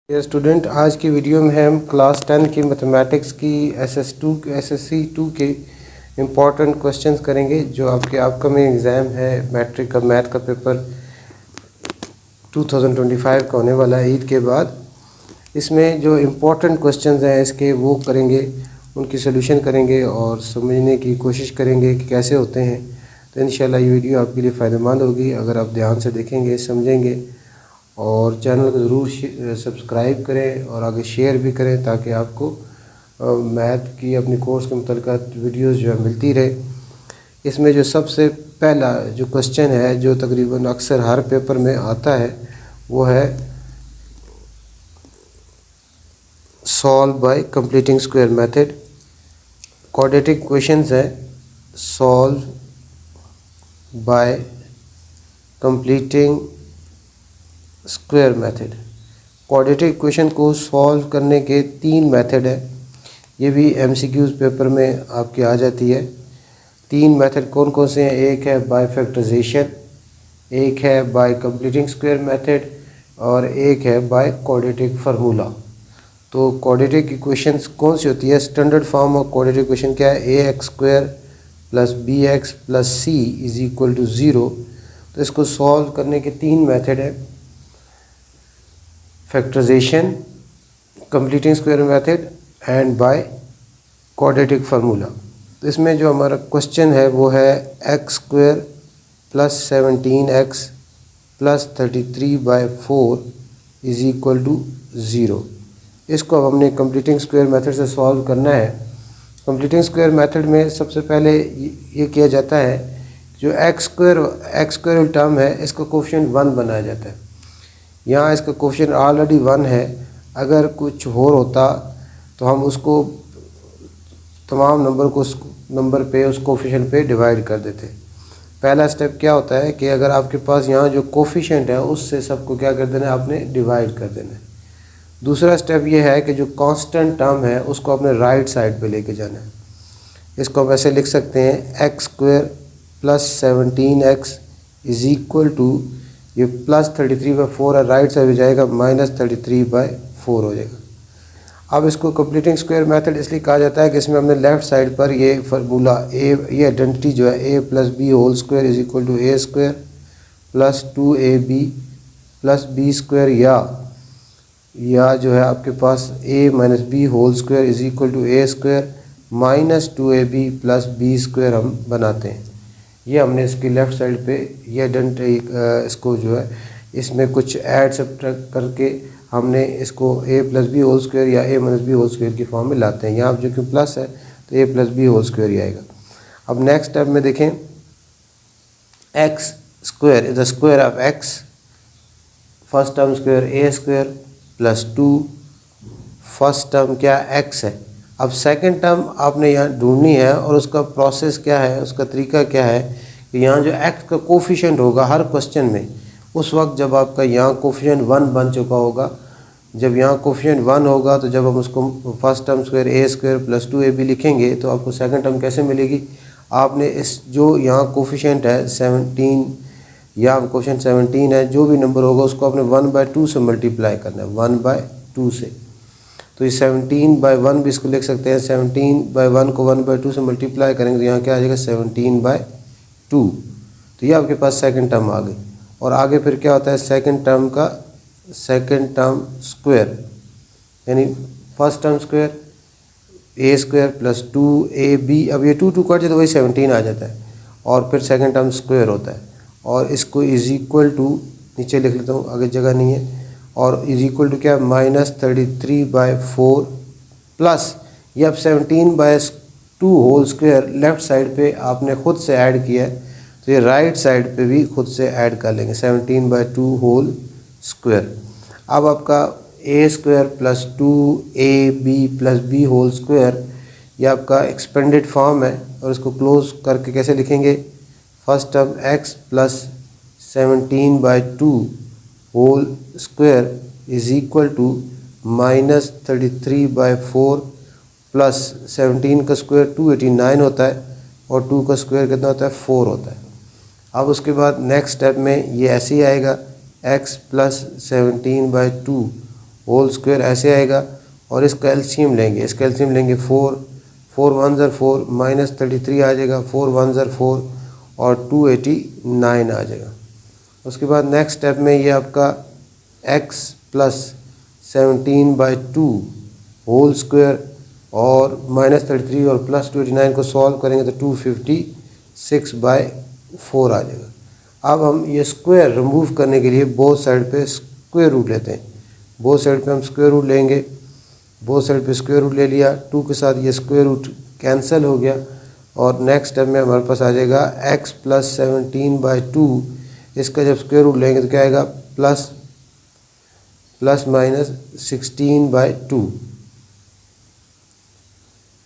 Dear student, आज की video में हम क्लास 10 की मैथमेटिक्स की एसएससी 2 के इम्पॉर्टेंट क्वेश्चंस करेंगे जो आपके अपकमिंग एग्ज़ाम है मैट्रिक का मैथ का पेपर 2025 का होने वाला है ईद के बाद। इसमें जो इम्पोर्टेंट क्वेश्चंस हैं इसके वो करेंगे, उनकी सोल्यूशन करेंगे और समझने की कोशिश करेंगे कि कैसे होते हैं। तो इंशाल्लाह ये वीडियो आपके लिए फ़ायदेमंद होगी अगर आप ध्यान से देखेंगे, समझेंगे। और चैनल को ज़रूर सब्सक्राइब करें और आगे शेयर भी करें ताकि आपको मैथ की अपनी कोर्स के मुतल्लिक़ वीडियोस जो है मिलती रहे। इसमें जो सबसे पहला जो क्वेश्चन है जो तकरीबन अक्सर हर पेपर में आता है वो है solve by completing square method. Quadratic questions है solve by completing square method. Quadratic equation को सॉल्व करने के 3 मेथड है। ये भी एमसीक्यूज़ पेपर में आपके आ जाती है। 3 मेथड कौन कौन से हैं? एक है बाय फैक्टराइजेशन, एक है बाय कंप्लीटिंग स्क्वायर मेथड और एक है बाय क्वाड्रेटिक फार्मूला। तो क्वाड्रेटिक इक्वेशंस कौन सी होती है? Standard form of quadratic equation क्या है? ax square plus bx plus c is equal to 0। तो इसको सॉल्व करने के 3 मेथड है, factorization, completing square method and by quadratic formula. तो इसमें जो हमारा क्वेश्चन है वो है x square plus 17x plus 33/4 is equal to 0। इसको अब हमने कंप्लीटिंग स्क्वायर मेथड से सॉल्व करना है। कंप्लीटिंग स्क्वायर मेथड में सबसे पहले ये किया जाता है जो एक्स स्क्वायर टर्म है इसका कोफिशिएंट 1 बनाया जाता है। यहाँ इसका कोफिशिएंट ऑलरेडी 1 है। अगर कुछ और होता तो हम उसको तमाम नंबर को उस नंबर पे उस कोफिशिएंट पे डिवाइड कर देते। पहला स्टेप क्या होता है कि अगर आपके पास यहाँ जो कोफिशिएंट है उससे सबको क्या कर देना है, आपने डिवाइड कर देना है। दूसरा स्टेप ये है कि जो कांस्टेंट टर्म है उसको अपने राइट साइड पे लेके जाना है। इसको हम ऐसे लिख सकते हैं x square plus 17x is equal to ये प्लस 33/4 है, राइट साइड में जाएगा माइनस 33/4 हो जाएगा। अब इसको कंप्लीटिंग स्क्वायर मेथड इसलिए कहा जाता है कि इसमें हमने लेफ़्ट साइड पर ये फार्मूला ये आइडेंटिटी जो है a plus b whole square is equal to a square plus 2ab plus b square या जो है आपके पास a minus b whole square is equal to a square minus 2ab plus b square हम बनाते हैं। ये हमने इसकी लेफ़्ट साइड पे ये आइडेंटिटी इसको जो है इसमें कुछ ऐड सब्ट्रैक्ट करके हमने इसको a plus b whole square या a minus b whole square की फॉर्म में लाते हैं। यहाँ जो कि प्लस है तो a plus b whole square ही आएगा। अब नेक्स्ट स्टेप में देखें, x square is the square of x, first term square a square plus 2, first term क्या x है। अब सेकंड टर्म आपने यहाँ ढूंढनी है और उसका प्रोसेस क्या है, उसका तरीका क्या है कि यहाँ जो x का कोफिशिएंट होगा हर क्वेश्चन में उस वक्त जब आपका यहाँ कोफिशिएंट 1 बन चुका होगा, जब यहाँ कोफिशिएंट 1 होगा तो जब हम उसको first term square a square plus 2ab लिखेंगे तो आपको सेकंड टर्म कैसे मिलेगी? आपने इस जो यहाँ कोफिशिएंट है 17 या कोफिशिएंट 17 है, जो भी नंबर होगा उसको आपने 1/2 से मल्टीप्लाई करना है, 1/2 से। तो ये 17/1 भी इसको लिख सकते हैं। 17/1 को 1/2 से मल्टीप्लाई करेंगे तो यहाँ क्या आ जाएगा 17/2। तो ये आपके पास सेकंड टर्म आ गई। और आगे फिर क्या होता है सेकंड टर्म स्क्वायर यानी first term square a square plus 2ab, अब ये 2 कट जाए तो वही 17 आ जाता है और फिर सेकंड टर्म स्क्वायर होता है और इसको इज इक्वल टू नीचे लिख लेता हूँ, आगे जगह नहीं है, और इज इक्वल टू क्या माइनस 33/4 प्लस ये अब 17/2 होल स्क्वायर लेफ़्ट साइड पे आपने ख़ुद से ऐड किया है तो ये राइट साइड पे भी खुद से ऐड कर लेंगे 17/2 होल स्क्वायर। अब आपका a square plus 2ab plus b whole square ये आपका एक्सपेंडेड फॉर्म है और इसको क्लोज करके कैसे लिखेंगे? First term x plus 17/2 whole square is equal to minus 33/4 plus 17 का स्क्वायर 289 होता है और 2 का स्क्वायर कितना होता है 4 होता है। अब उसके बाद नेक्स्ट स्टेप में ये ऐसे ही आएगा x प्लस 17/2 होल स्क्वायर ऐसे आएगा, और इसका एलसीएम लेंगे, इसका एलसीएम लेंगे 4, 4 1 ज़र 4 माइनस 33 आ जाएगा, 4 1 ज़र 4 और 289 आ जाएगा। उसके बाद नेक्स्ट स्टेप में ये आपका x प्लस 17/2 होल स्क्वायर और माइनस 33 और प्लस 289 को सॉल्व करेंगे तो 256/4 आ जाएगा। अब हम ये स्क्वायर रिमूव करने के लिए बोथ साइड पे स्क्वायर रूट लेते हैं। बोथ साइड पे हम स्क्वायर रूट लेंगे, बोथ साइड पे स्क्वायर रूट ले लिया, 2 के साथ ये स्क्वायर रूट कैंसिल हो गया, और नेक्स्ट स्टेप में हमारे पास आ जाएगा x प्लस 17/2, इसका जब स्क्वायर रूट लेंगे तो क्या आएगा, plus minus 16/2,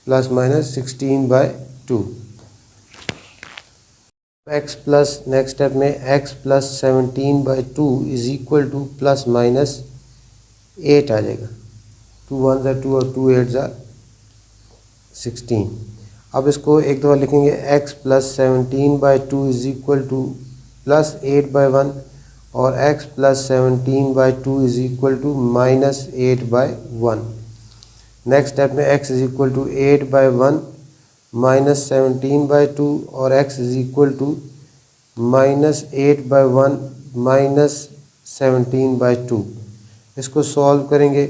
plus minus 16/2। x plus next step में x plus 17/2 is equal to plus minus 8 आ जाएगा। 2 1 ज़ा 2 और 2 8 ज़ा 16। अब इसको एक दफ़ा लिखेंगे, x plus 17/2 is equal to plus 8/1 और x plus 17/2 is equal to minus 8/1। Next step में x is equal to 8/1 minus 17/2 और x is equal to minus 8/1 minus 17/2। इसको सॉल्व करेंगे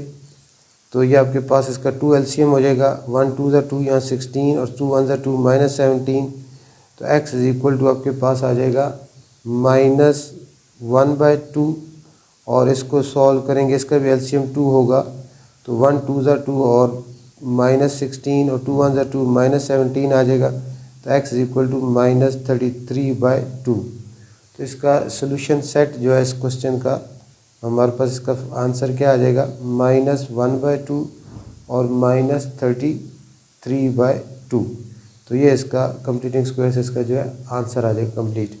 तो ये आपके पास इसका 2 एलसीएम हो जाएगा, 1 2 ज़ा 2 यहाँ 16 और 2 1 ज़ा 2 माइनस 17, तो x इज इक्वल टू आपके पास आ जाएगा माइनस 1/2, और इसको सॉल्व करेंगे, इसका भी एलसीएम 2 होगा, तो 1 2 ज़ा 2 और माइनस 16 और 2 1 ज़ा 2 माइनस 17 आ जाएगा, तो x is equal to minus 33/2। तो इसका सोल्यूशन सेट जो है इस क्वेश्चन का, हमारे पास इसका आंसर क्या आ जाएगा, माइनस 1/2 और माइनस 33/2। तो ये इसका कंप्लीटिंग स्क्वायर से इसका जो है आंसर आ जाएगा कंप्लीट।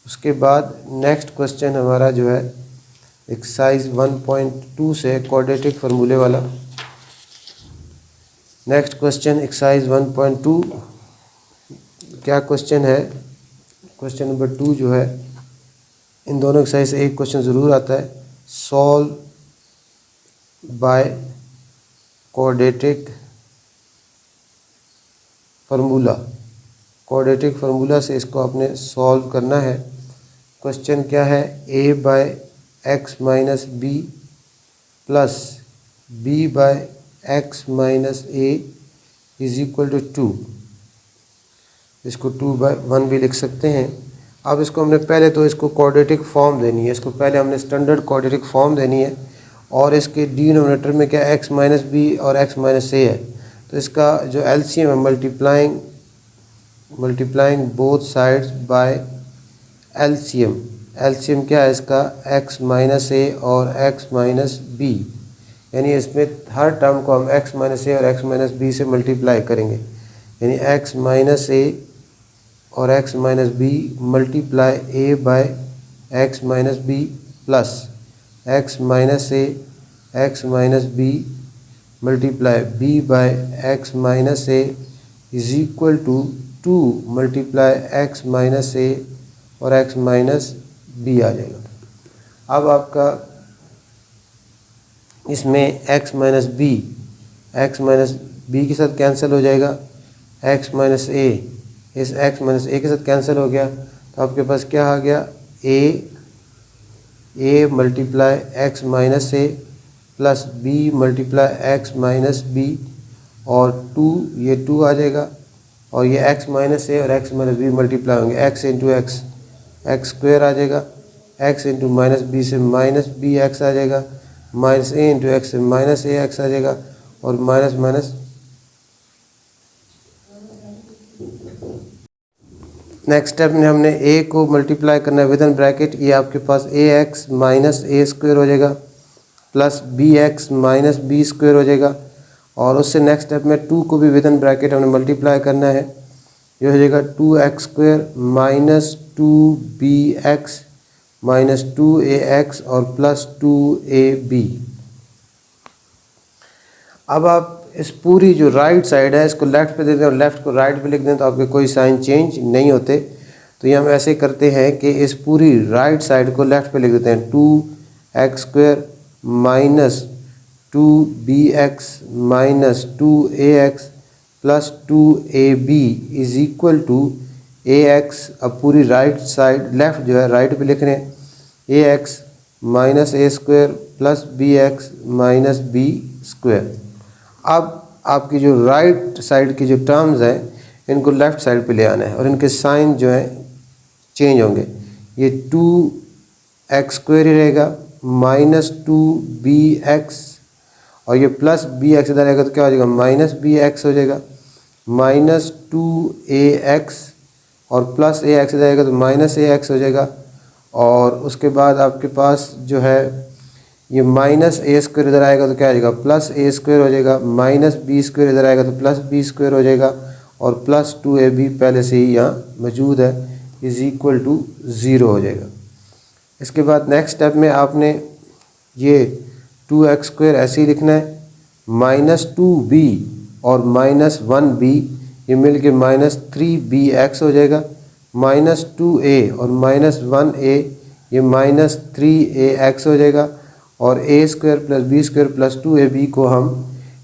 उसके बाद नेक्स्ट क्वेश्चन हमारा जो है एक्सरसाइज 1.2 से क्वाड्रेटिक फार्मूले वाला। नेक्स्ट क्वेश्चन एक्सरसाइज 1.2 क्या क्वेश्चन है, क्वेश्चन नंबर 2 जो है, इन दोनों एक्सरसाइज से एक क्वेश्चन ज़रूर आता है, solve bye quadratic formula. Quadratic formula से इसको आपने सॉल्व करना है। क्वेश्चन क्या है, a/x minus b plus b/x minus a is equal to 2। इसको 2/1 भी लिख सकते हैं। अब इसको हमने पहले तो इसको क्वाड्रेटिक फॉर्म देनी है, इसको पहले हमने स्टैंडर्ड क्वाड्रेटिक फॉर्म देनी है, और इसके डिनोमिनेटर में क्या x माइनस बी और x माइनस a है, तो इसका जो एलसीएम है multiplying both sides by LCM. LCM क्या है इसका, x माइनस a और x माइनस b, यानी इसमें हर टर्म को हम x माइनस a और x माइनस b से मल्टीप्लाई करेंगे, यानी x माइनस a और x minus b multiply a by x minus b plus x minus a x minus b multiply b by x minus a is equal to 2 multiply x minus a और x minus b आ जाएगा। अब आपका इसमें x minus b के साथ cancel हो जाएगा, x माइनस a इस x माइनस a के साथ कैंसिल हो गया, तो आपके पास क्या आ गया, a multiply x minus a plus b multiply x minus b और 2 ये 2 आ जाएगा, और ये x माइनस a और x माइनस b मल्टीप्लाई होंगे, x इंटू x स्क्वायर आ जाएगा, x इंटू माइनस b से माइनस b x आ जाएगा, माइनस a इंटू x से माइनस a x आ जाएगा, और माइनस माइनस नेक्स्ट स्टेप में हमने a को मल्टीप्लाई करना है विद इन ब्रैकेट, ये आपके पास ax माइनस a स्क्वायर हो जाएगा plus bx minus b square हो जाएगा, और उससे नेक्स्ट स्टेप में 2 को भी विद इन ब्रैकेट हमने मल्टीप्लाई करना है, ये हो जाएगा 2x square minus 2bx minus 2ax और प्लस 2ab। अब आप इस पूरी जो राइट साइड है इसको लेफ़्ट पे दे दें और लेफ़्ट को राइट पे लिख दें, तो आपके कोई साइन चेंज नहीं होते। तो ये हम ऐसे करते हैं कि इस पूरी राइट साइड को लेफ़्ट पे लिख देते हैं, 2x square minus 2bx minus 2ax plus 2ab is equal to ax, अब पूरी राइट साइड लेफ़्ट जो है राइट पे लिख रहे हैं, ax minus a square plus bx minus b square. अब आपकी जो राइट साइड की जो टर्म्स हैं इनको लेफ़्ट साइड पे ले आना है और इनके साइन जो है चेंज होंगे। ये 2x स्क्वायर ही रहेगा माइनस 2bx और ये प्लस bx इधर आएगा तो क्या हो जाएगा, माइनस bx हो जाएगा, माइनस 2ax और प्लस ax इधर आएगा तो माइनस ax हो जाएगा। और उसके बाद आपके पास जो है ये माइनस a स्क्वायर इधर आएगा तो क्या आ जाएगा, प्लस a स्क्वायर हो जाएगा, माइनस b स्क्वायर इधर आएगा तो प्लस b स्क्वायर हो जाएगा और प्लस 2ab पहले से ही यहाँ मौजूद है इज़ इक्वल टू 0 हो जाएगा। इसके बाद नेक्स्ट स्टेप में आपने ये 2x स्क्वायर ऐसे ही लिखना है, माइनस 2b और माइनस 1b ये मिल के माइनस 3bx हो जाएगा, माइनस 2a और माइनस 1a ये माइनस 3ax हो जाएगा और a square plus b square plus 2ab को हम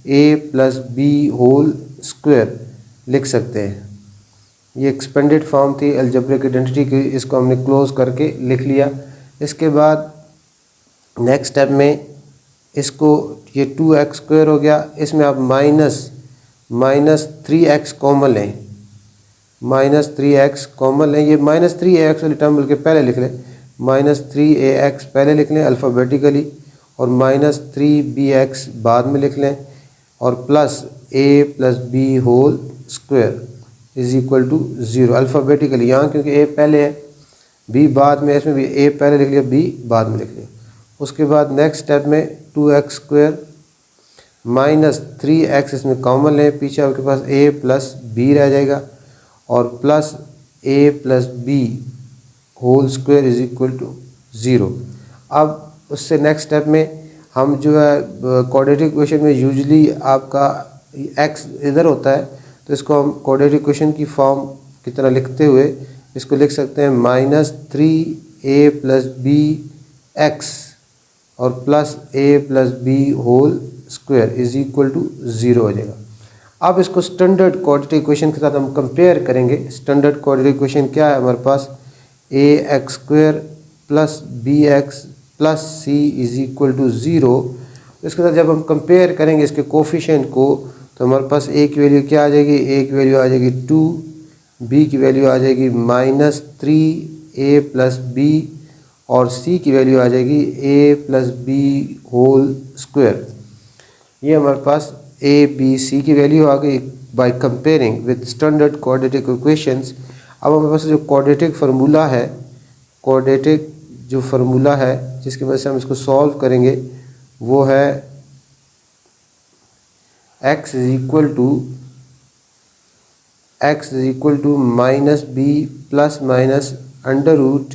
a plus b whole square लिख सकते हैं। ये एक्सपेंडेड फॉर्म थी अलजेब्रिक आइडेंटिटी की, इसको हमने क्लोज करके लिख लिया। इसके बाद नेक्स्ट स्टेप में इसको ये 2x स्क्वायर हो गया, इसमें आप माइनस 3x कॉमन लें, माइनस 3x कॉमन लें, ये माइनस 3ax वाली टर्म बल्कि पहले लिख लें, माइनस 3ax पहले लिख लें अल्फ़ाबेटिकली और माइनस 3bx बाद में लिख लें और plus a plus b whole square is equal to 0 alphabetically, यहाँ क्योंकि a पहले है b बाद में, इसमें भी a पहले लिख लिया b बाद में लिख लिया। उसके बाद नेक्स्ट स्टेप में 2x स्क्वायर माइनस 3x इसमें कॉमन लें, पीछे आपके पास a प्लस b रह जाएगा और plus a plus b whole square is equal to 0। अब उससे नेक्स्ट स्टेप में हम जो है क्वाड्रेटिक इक्वेशन में यूजुअली आपका x इधर होता है तो इसको हम क्वाड्रेटिक इक्वेशन की फॉर्म की तरह लिखते हुए इसको लिख सकते हैं minus 3a plus b x और plus a plus b whole square is equal to 0 हो जाएगा। अब इसको स्टैंडर्ड क्वाड्रेटिक इक्वेशन के साथ हम कंपेयर करेंगे। स्टैंडर्ड क्वाड्रेटिक इक्वेशन क्या है हमारे पास, ax square plus bx plus c is equal to 0। इसके साथ जब हम कंपेयर करेंगे इसके कोफिशिएंट को तो हमारे पास a की वैल्यू क्या आ जाएगी, a की वैल्यू आ जाएगी 2, b की वैल्यू आ जाएगी माइनस 3a प्लस b और c की वैल्यू आ जाएगी a plus b whole square. ये हमारे पास a b c की वैल्यू आ गई by comparing with standard quadratic equations. अब हमारे पास जो क्वाड्रेटिक फार्मूला है, क्वाड्रेटिक जो फार्मूला है जिसकी वजह से हम इसको सॉल्व करेंगे वो है x is equal to minus b plus minus under root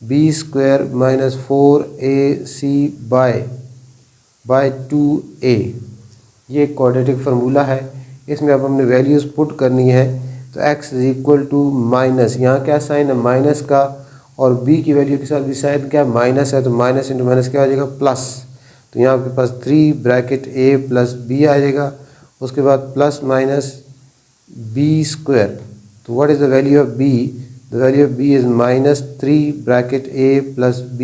b square minus 4ac by 2a। ये क्वाड्रेटिक फार्मूला है, इसमें अब हमने वैल्यूज़ पुट करनी है तो x is equal to minus, यहाँ क्या साइन है माइनस का और b की वैल्यू के साथ भी साइन क्या माइनस है तो माइनस इंटू माइनस क्या आ जाएगा प्लस, तो यहाँ आपके पास 3 ब्रैकेट a प्लस b आ जाएगा। उसके बाद प्लस माइनस b स्क्वायर, तो what is the value of b, the value of b is minus 3 bracket a plus b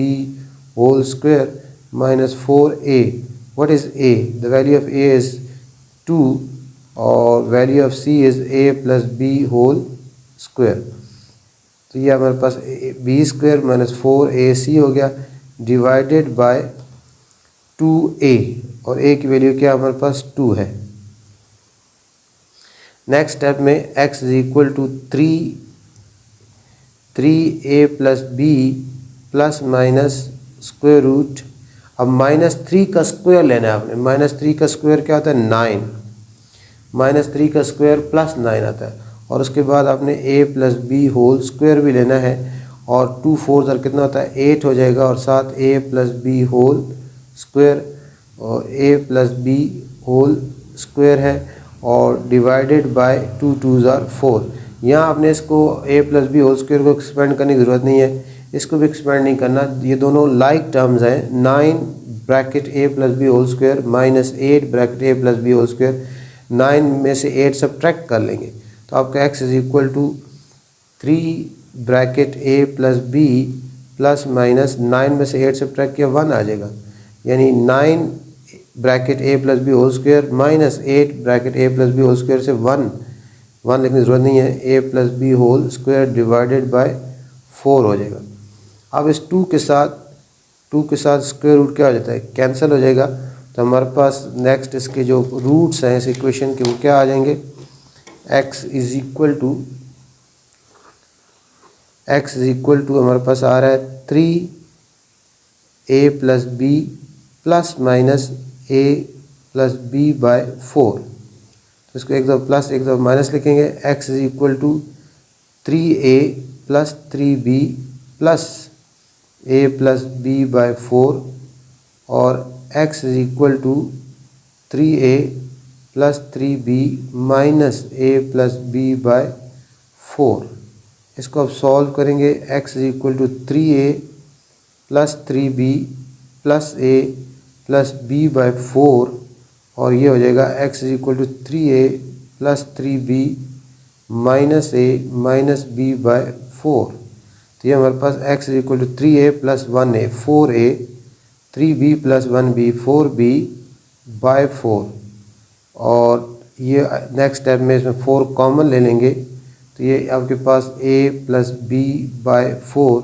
whole square minus 4a। What is a, the value of a is 2 और value of c is a plus b whole square. तो ये हमारे पास b square minus 4ac हो गया divided by 2a और a की value क्या हमारे पास 2 है। नेक्स्ट स्टेप में x is equal to 3a plus b plus minus square root, अब माइनस 3 का स्क्वायर लेना है आपने, माइनस 3 का स्क्वायर क्या होता है 9, माइनस 3 का स्क्वायर प्लस 9 आता है और उसके बाद आपने a plus b whole square भी लेना है और 2 4 सर कितना होता है 8 हो जाएगा और साथ a plus b whole square और a plus b whole square है और डिवाइडेड बाय 2 2 4। यहाँ आपने इसको a plus b whole square को एक्सपेंड करने की ज़रूरत नहीं है, इसको भी एक्सपेंड नहीं करना, ये दोनों लाइक टर्म्स हैं। 9 bracket a plus b whole square minus 8 bracket a plus b whole square. 9 में से 8 सब्ट्रैक्ट कर लेंगे तो आपका x is equal to 3 bracket a plus b plus minus 9 में से 8 सब्ट्रैक्ट किया 1 आ जाएगा, यानी 9 bracket a plus b whole square minus 8 bracket a plus b whole square से 1 लिखने की ज़रूरत नहीं है, a plus b whole square divided by 4 हो जाएगा। अब इस 2 के साथ स्क्वायर रूट क्या हो जाता है, कैंसिल हो जाएगा। तो हमारे पास नेक्स्ट इसके जो रूट्स हैं इस इक्वेशन के वो क्या आ जाएंगे, x इज इक्वल टू हमारे पास आ रहा है 3a plus b plus minus a plus b by 4। तो इसको एक दफ़ा प्लस एक दफ़ा माइनस लिखेंगे। x is equal to 3a plus 3b plus a plus b by 4 और x is equal to 3a plus 3b minus a plus b by 4। इसको अब सॉल्व करेंगे। x is equal to 3a plus 3b plus a plus b by 4 और ये हो जाएगा x is equal to 3a plus 3b minus a minus b by 4। तो ये हमारे पास x is equal to 3a plus 1a 4a 3b plus 1b 4b by 4 और ये नेक्स्ट स्टेप में इसमें 4 कॉमन ले लेंगे तो ये आपके पास a प्लस b बाय 4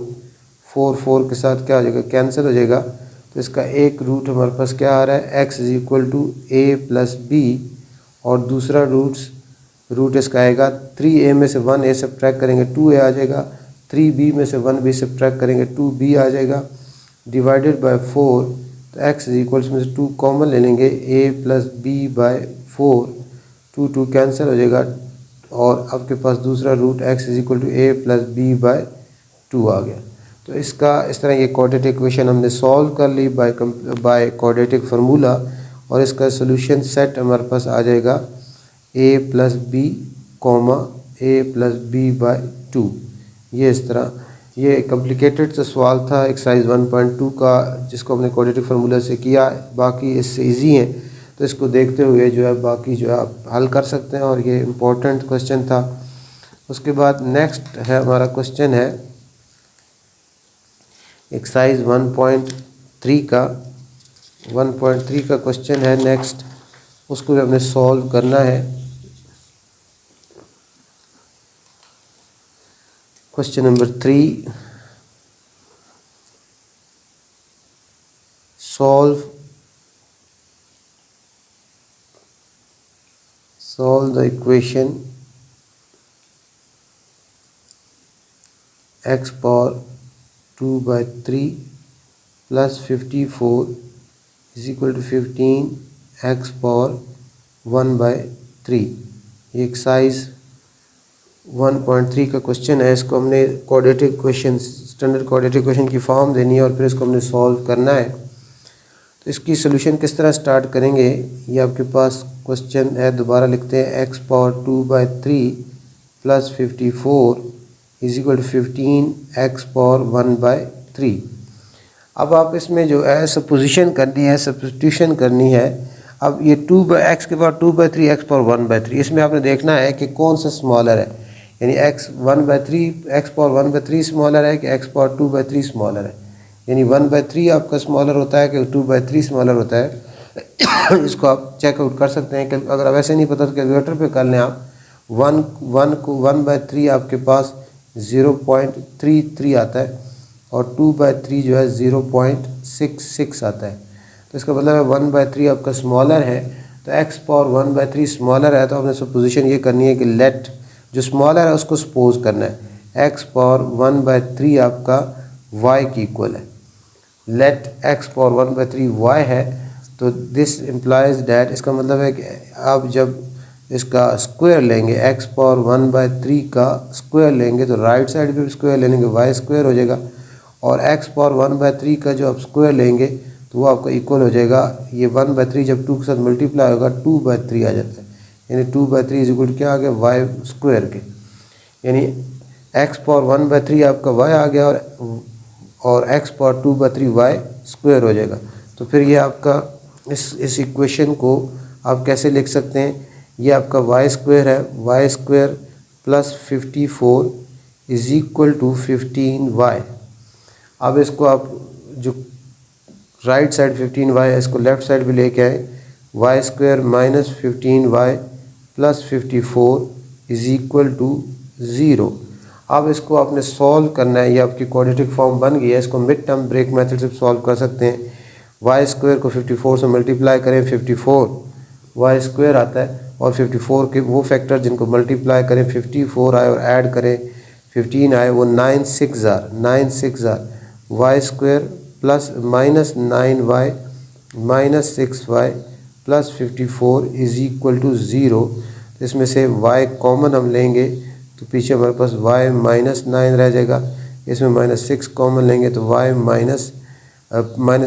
के साथ क्या हो जाएगा, कैंसिल हो जाएगा। तो इसका एक रूट हमारे पास क्या आ रहा है, x is equal to a plus b और दूसरा रूट इसका आएगा 3a में से 1a सब्ट्रैक्ट करेंगे 2a आ जाएगा, 3b में से 1b सब्ट्रैक्ट करेंगे 2b आ जाएगा डिवाइडेड बाय 4। तो x इज इक्वल में से 2 कॉमन ले लेंगे a plus b by 4, 2 cancel हो जाएगा और आपके पास दूसरा root x is equal to a plus b by 2 आ गया। तो इसका इस तरह ये क्वाड्रेटिक इक्वेशन हमने सॉल्व कर ली बाय क्वाड्रेटिक फार्मूला और इसका सोल्यूशन सेट हमारे पास आ जाएगा a plus b comma a plus b by 2। ये इस तरह ये कॉम्प्लिकेटेड सा सवाल था एक्सरसाइज 1.2 का जिसको हमने क्वाड्रेटिक फार्मूला से किया, बाकी इससे इजी हैं तो इसको देखते हुए जो है बाकी जो है आप हल कर सकते हैं और ये इम्पोर्टेंट क्वेश्चन था। उसके बाद नेक्स्ट है हमारा क्वेश्चन है एक्सरसाइज 1.3 का क्वेश्चन है नेक्स्ट, उसको भी हमने सॉल्व करना है। Question number 3, solve the equation x power 2 by 3 plus 54 is equal to 15 x power 1 by 3। ये एक्सरसाइज 1.3 का क्वेश्चन है। इसको हमने quadratic question standard quadratic question की फॉर्म देनी है और फिर इसको हमने सॉल्व करना है। तो इसकी सोल्यूशन किस तरह स्टार्ट करेंगे, ये आपके पास क्वेश्चन है, दोबारा लिखते हैं x power 2 by 3 plus 54 is equal to 15 x power 1 by 3। अब आप इसमें जो है सपोजिशन करनी है, सब्स्टिट्यूशन करनी है। अब ये 2 बाई एक्स के power 2 by 3 x power 1 by 3, इसमें आपने देखना है कि कौन सा स्मॉलर है, यानी x 1 by 3 x power 1 by 3 smaller है कि x पावर 2 बाई 3 स्मॉलर है, यानी 1 बाई 3 आपका स्मॉलर होता है कि 2 बाई 3 स्मॉलर होता है। इसको आप चेकआउट कर सकते हैं कि अगर वैसे नहीं पता तो कैलकुलेटर पे कर लें आप। 1 बाई 3 आपके पास 0.33 आता है और 2 बाई 3 जो है 0.66 आता है। तो इसका मतलब है 1 बाई 3 आपका स्मॉलर है, तो x पावर 1 बाई 3 स्मॉलर है, तो हमने सपोजिशन ये करनी है कि लेट जो स्मॉलर है उसको सपोज करना है। x पावर 1 बाई 3 आपका y की इक्वल है। Let x power 1 by 3 y है, तो दिस इम्प्लाइज डैट, इसका मतलब है कि आप जब इसका स्क्वायर लेंगे x पावर 1 बाई 3 का स्क्वायर लेंगे तो राइट साइड पे स्क्वायर ले लेंगे y स्क्वायर हो जाएगा, और x पावर 1 बाई 3 का जो आप स्क्वायर लेंगे तो वो आपका इक्वल हो जाएगा, ये 1 बाई 3 जब 2 के साथ मल्टीप्लाई होगा 2 बाई 3 आ जाता है, यानी 2 बाई 3 इज इक्वल टू क्या आ गया, y स्क्वायर के, यानी x पावर 1 बाई 3 आपका y आ गया और x power 2 by 3 y square हो जाएगा। तो फिर ये आपका इस इक्वेशन को आप कैसे लिख सकते हैं, ये आपका वाई स्क्वायर है, y square plus 54 is equal to 15y। अब इसको आप जो राइट साइड 15y है इसको लेफ़्ट साइड भी लेके आए, y square minus 15y plus 54 is equal to 0। अब इसको आपने सॉल्व करना है, ये आपकी क्वाड्रेटिक फॉर्म बन गई है। इसको मिड टर्म ब्रेक मेथड से सॉल्व कर सकते हैं। वाई स्क्वायर को 54 से मल्टीप्लाई करें, 54 वाई स्क्वायर आता है, और 54 के वो फैक्टर जिनको मल्टीप्लाई करें 54 आए और ऐड करें 15 आए, वो 9 6 y square plus minus 9y minus 6y plus 54 is equal to 0। तो इसमें से y कॉमन हम लेंगे तो पीछे हमारे पास y माइनस 9 रह जाएगा, इसमें माइनस 6 कॉमन लेंगे तो y माइनस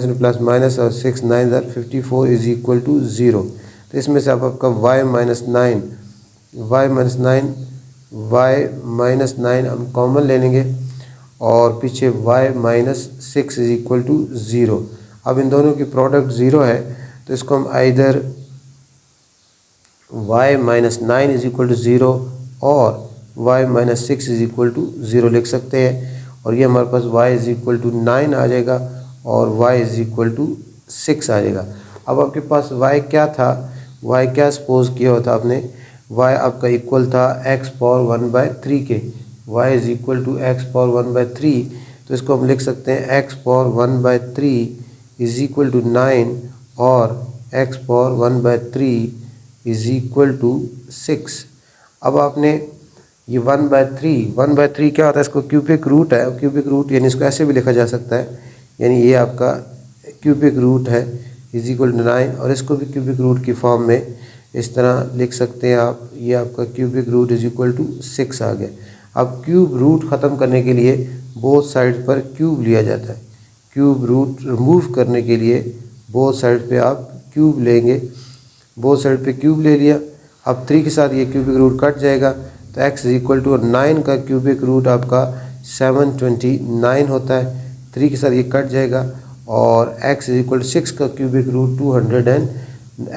में प्लस माइनस और 6 9 54 इज इक्वल टू 0। तो इसमें से आपका y माइनस 9 हम कॉमन ले लेंगे और पीछे y minus 6 is equal to 0। अब इन दोनों की प्रोडक्ट 0 है तो इसको हम either y minus 9 is equal to 0 और y minus 6 is equal to 0 लिख सकते हैं, और ये हमारे पास y इज इक्वल टू 9 आ जाएगा और y इज इक्वल टू 6 आ जाएगा। अब आपके पास y क्या था, y क्या सपोज किया होता आपने, y आपका इक्वल था x पावर 1/3 के, y is equal to x power 1/3। तो इसको हम लिख सकते हैं x power 1/3 is equal to 9 और x power 1/3 is equal to 6। अब आपने ये 1/3 क्या होता है, इसको क्यूबिक रूट है, क्यूबिक रूट यानी इसको ऐसे भी लिखा जा सकता है, यानी ये आपका क्यूबिक रूट है इज इक्वल टू 9, और इसको भी क्यूबिक रूट की फॉर्म में इस तरह लिख सकते हैं आप, ये आपका cubic root is equal to 6 आ गया। अब क्यूब रूट ख़त्म करने के लिए बोथ साइड पर क्यूब लिया जाता है, क्यूब रूट रिमूव करने के लिए बोथ साइड पे आप क्यूब लेंगे, बोथ साइड पे क्यूब ले लिया। अब 3 के साथ ये क्यूबिक रूट कट जाएगा तो x इज इक्वल टू 9 का क्यूबिक रूट आपका 729 होता है, 3 के साथ ये कट जाएगा, और x इज इक्वल टू 6 का क्यूबिक रूट 200 एंड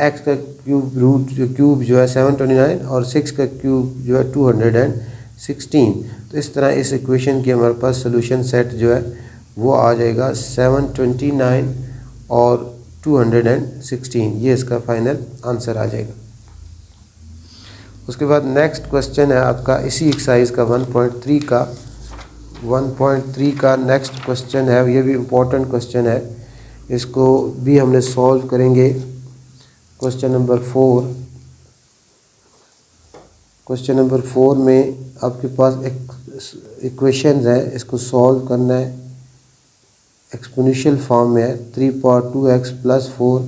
x का क्यूब जो है 729 और 6 का क्यूब जो है 216। तो इस तरह इस इक्वेशन की हमारे पास सोल्यूशन सेट जो है वो आ जाएगा 729 और 216, ये इसका फाइनल आंसर आ जाएगा। उसके बाद नेक्स्ट क्वेश्चन है आपका इसी एक्सरसाइज का 1.3 का नेक्स्ट क्वेश्चन है, ये भी इम्पोर्टेंट क्वेश्चन है, इसको भी हमने सॉल्व करेंगे। क्वेश्चन नंबर 4 में आपके पास एक इक्वेशन है, इसको सॉल्व करना है, एक्सपोनेंशियल फॉर्म में है, 3 पावर 2x प्लस 4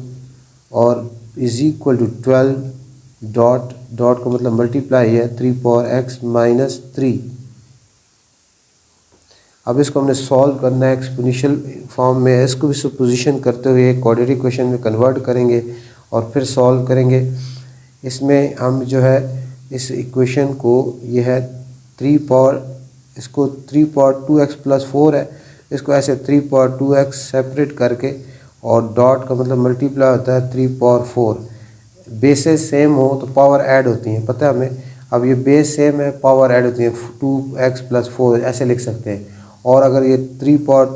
और इज इक्वल टू 12 डॉट का मतलब मल्टीप्लाई है 3 पावर x माइनस 3। अब इसको हमने सॉल्व करना है एक्सपोनेंशियल फॉर्म में, इसको भी सुपोजिशन करते हुए क्वाड्रेटिक इक्वेशन में कन्वर्ट करेंगे और फिर सॉल्व करेंगे। इसमें हम जो है इस इक्वेशन को, ये है 3 पावर, इसको 3 पावर 2x प्लस 4 है, इसको ऐसे 3 पावर 2x सेपरेट करके और डॉट का मतलब मल्टीप्लाई होता है 3 पावर 4। बेसेस सेम हो तो पावर ऐड होती हैं, पता है हमें। अब ये बेस सेम है, पावर ऐड होती है, 2x प्लस 4 ऐसे लिख सकते हैं। और अगर ये 3 पावर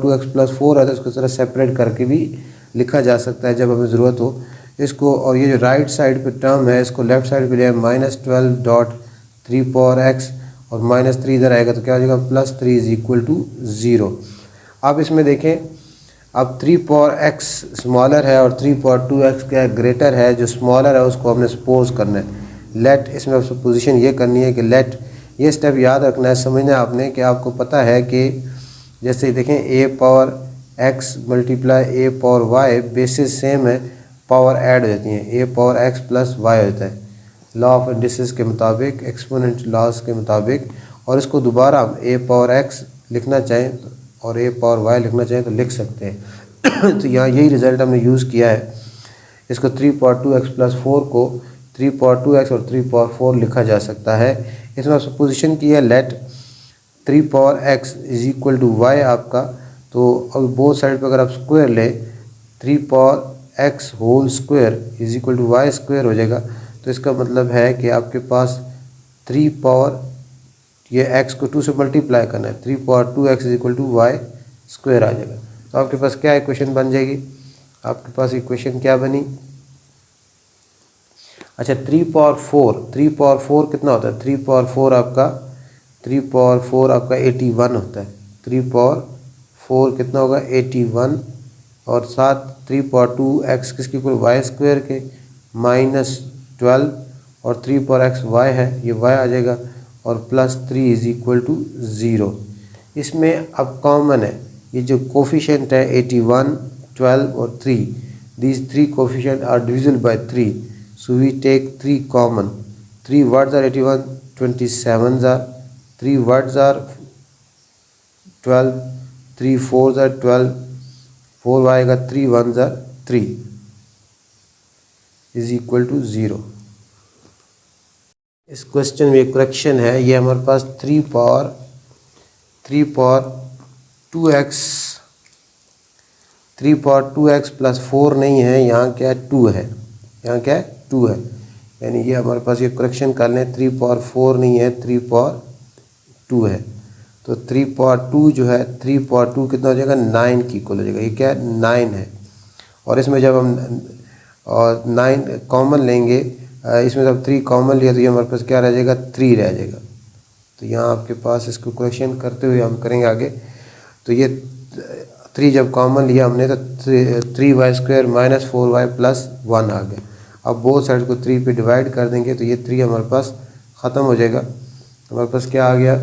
2x प्लस 4 है तो इसको तरह सेपरेट करके भी लिखा जा सकता है जब हमें ज़रूरत हो इसको। और ये जो राइट साइड पे टर्म है इसको लेफ़्ट साइड पे लिया -12 डॉट 3 पावर x और -3 इधर आएगा तो क्या हो जाएगा +3 इज इक्वल टू 0। अब इसमें देखें, अब 3 पावर x स्मॉलर है और 3 पावर 2x क्या ग्रेटर है, जो स्मॉलर है उसको हमने सपोज करना है। लेट, इसमें पोजीशन ये करनी है कि लेट, ये स्टेप याद रखना है, समझना है आपने कि आपको पता है कि जैसे देखें a power x multiply a power y basis same है, पावर ऐड हो जाती हैं, a power x plus y होता है लॉ ऑफ इंडिसेस के मुताबिक, एक्सपोनेंट लॉज के मुताबिक। और इसको दोबारा हम a पावर x लिखना चाहें और a पावर y लिखना चाहें तो लिख सकते हैं। तो यहाँ यही रिज़ल्ट हमने यूज़ किया है। इसको 3 पावर 2x प्लस 4 को 3 पावर 2x और 3 पावर 4 लिखा जा सकता है। इसमें सपोजिशन की है let 3 power x is equal to y आपका, तो अब बोथ साइड पर अगर आप स्क्वायर लें 3 power x whole square is equal to y square हो जाएगा। तो इसका मतलब है कि आपके पास 3 पावर, ये x को 2 से मल्टीप्लाई करना है, 3 power 2x is equal to y square आ जाएगा। तो आपके पास क्या इक्वेशन बन जाएगी, आपके पास इक्वेशन क्या बनी, अच्छा 3 पावर 4 कितना होता है, 3 पावर 4 आपका 81 होता है। 3 पावर 4 कितना होगा 81, और साथ 3 पावर 2x किसके इक्वल वाई स्क्वायर के -12, और 3 पावर x y है, ये y आ जाएगा, और +3 इज इक्वल टू 0। इसमें अब कॉमन है, ये जो कोफिशिएंट है 81, 12 और 3, these 3 coefficient are divisible by 3, so we take 3 common। 3 words are 81, 27s are, 3 words are 12, 3 fours are 12, 4 आएगा, 3 ones are 3 is equal to 0। इस क्वेश्चन में एक करेक्शन है, ये हमारे पास 3 power 2x, 3 power 2x plus 4 नहीं है, यहाँ क्या है 2 है, यहाँ क्या है 2 है, यानी ये हमारे पास ये करेक्शन कर लें, 3 पावर 4 नहीं है, 3 पावर 2 है। तो 3 पावर 2 जो है, 3 पावर 2 कितना हो जाएगा 9 की इक्वल हो जाएगा, ये क्या है 9 है। और इसमें जब हम 9 कॉमन लेंगे, इसमें जब 3 कॉमन लिया तो ये हमारे पास क्या रह जाएगा 3 रह जाएगा। तो यहाँ आपके पास इसको करेक्शन करते हुए हम करेंगे आगे। तो ये 3 जब कॉमन लिया हमने तो 3y स्क्वायर -4y प्लस 1 आ गया। अब बोथ साइड को 3 पे डिवाइड कर देंगे तो ये 3 हमारे पास ख़त्म हो जाएगा। हमारे पास क्या आ गया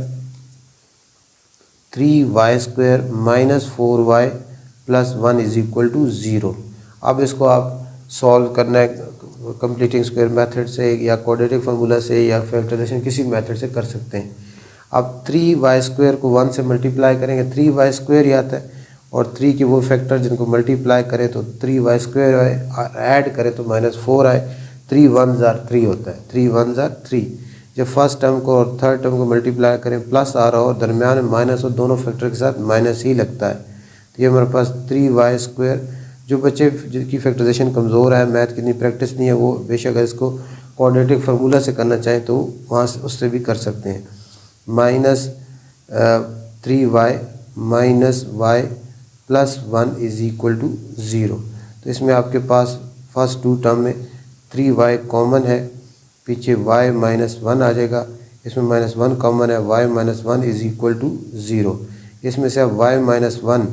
3y square -4y plus 1 is equal to 0। अब इसको आप सॉल्व करना है कंप्लीटिंग स्क्वायर मेथड से या क्वाड्रेटिक फार्मूला से या फैक्टराइजेशन किसी मेथड से कर सकते हैं। अब 3y स्क्वायर को 1 से मल्टीप्लाई करेंगे, 3y स्क्वायर ही आता है, और 3 के वो फैक्टर जिनको मल्टीप्लाई करें तो 3y स्क्वायर ऐड करें तो -4 आए, 3 1s are 3 होता है, 3 1s are 3। जब फर्स्ट टर्म को और थर्ड टर्म को मल्टीप्लाई करें प्लस आ रहा हो, दरमियान में माइनस हो, दोनों फैक्टर के साथ माइनस ही लगता है। तो ये हमारे पास 3y स्क्वायर, जो बच्चे जिनकी फैक्टराइजेशन कमज़ोर है, मैथ की इतनी प्रैक्टिस नहीं है, वो बेशक इसको क्वाड्रेटिक फार्मूला से करना चाहें तो वहाँ से उससे भी कर सकते हैं। -3y -y plus 1 is equal to 0। तो इसमें आपके पास फर्स्ट 2 टर्म में 3y कॉमन है, पीछे y -1 आ जाएगा, इसमें -1 कॉमन है, y -1 इज इक्वल टू 0। इसमें से आप y -1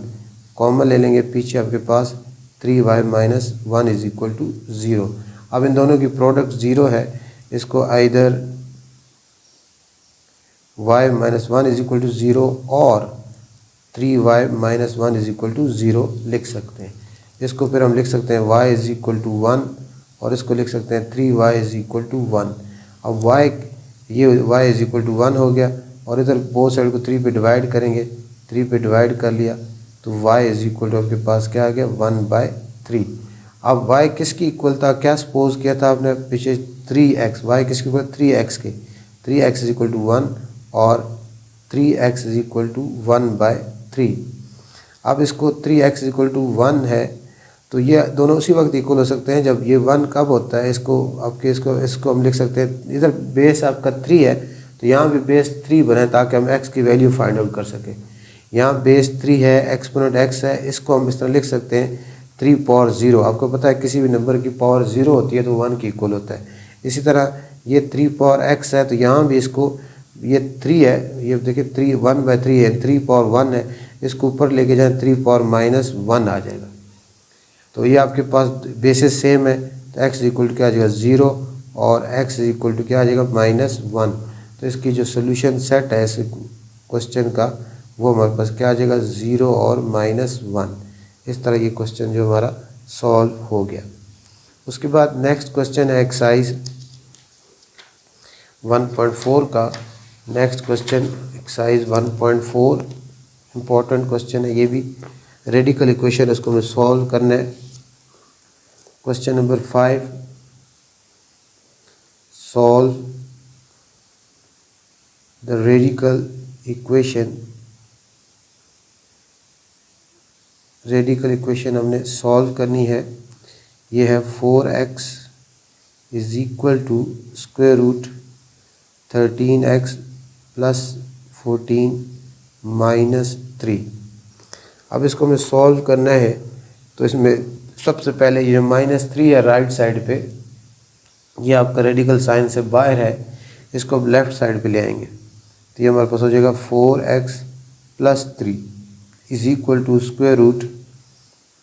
कॉमन ले लेंगे, पीछे आपके पास 3y -1 इज इक्वल टू 0। अब इन दोनों की प्रोडक्ट 0 है, इसको either y -1 is equal to 0 और 3y -1 इज इक्वल टू 0 लिख सकते हैं। इसको फिर हम लिख सकते हैं y इज इक्वल टू 1, और इसको लिख सकते हैं 3y इज इक्वल टू 1। अब ये y इज इक्वल टू 1 हो गया, और इधर बोथ साइड को 3 पे डिवाइड करेंगे, 3 पे डिवाइड कर लिया तो y इज इक्वल टू आपके पास क्या आ गया 1/3। अब y किसकी इक्वल था, क्या सपोज किया था आपने पीछे 3x, y किसकी इक्वल 3x के, 3x इज इक्वल टू 1 और 3x इज इक्वल टू 1/3। अब इसको 3x इज इक्वल टू 1 है, तो ये दोनों उसी वक्त इक्वल हो सकते हैं जब ये 1 कब होता है, इसको हम लिख सकते हैं, इधर बेस आपका 3 है तो यहाँ भी बेस 3 बनाए ताकि हम x की वैल्यू फाइंड आउट कर सकें। यहाँ बेस 3 है, एक्सपोनेंट x है, इसको हम इस तरह लिख सकते हैं 3 पावर 0। आपको पता है किसी भी नंबर की पावर 0 होती है तो 1 की इक्वल होता है। इसी तरह ये 3 पावर x है, तो यहाँ भी इसको, ये 3 है, ये देखिए 3 1/3 है, 3 पावर 1 है, इसको ऊपर लेके जाए 3 पावर -1 आ जाएगा। तो ये आपके पास बेसिस सेम है, तो x इक्वल टू क्या आ जाएगा 0 और x इक्वल टू क्या आ जाएगा -1। तो इसकी जो सोल्यूशन सेट है इस क्वेश्चन का, वो हमारे पास क्या आ जाएगा 0 और -1। इस तरह ये क्वेश्चन जो हमारा सॉल्व हो गया। उसके बाद नेक्स्ट क्वेश्चन है एक्सरसाइज 1.4 का। Next question exercise 1.4 important question है, ये भी रेडिकल इक्वेशन, इसको हमें सॉल्व करना है। Question number 5, solve the radical equation radical equation हमने सॉल्व करनी है। ये है 4x is equal to square root 13x plus 14 minus 3। अब इसको हमें सॉल्व करना है, तो इसमें सबसे पहले ये -3 है राइट साइड पे, ये आपका रेडिकल साइन से बाहर है, इसको अब लेफ़्ट साइड पे ले आएंगे। तो ये हमारे पास हो जाएगा 4x plus 3 is equal to square root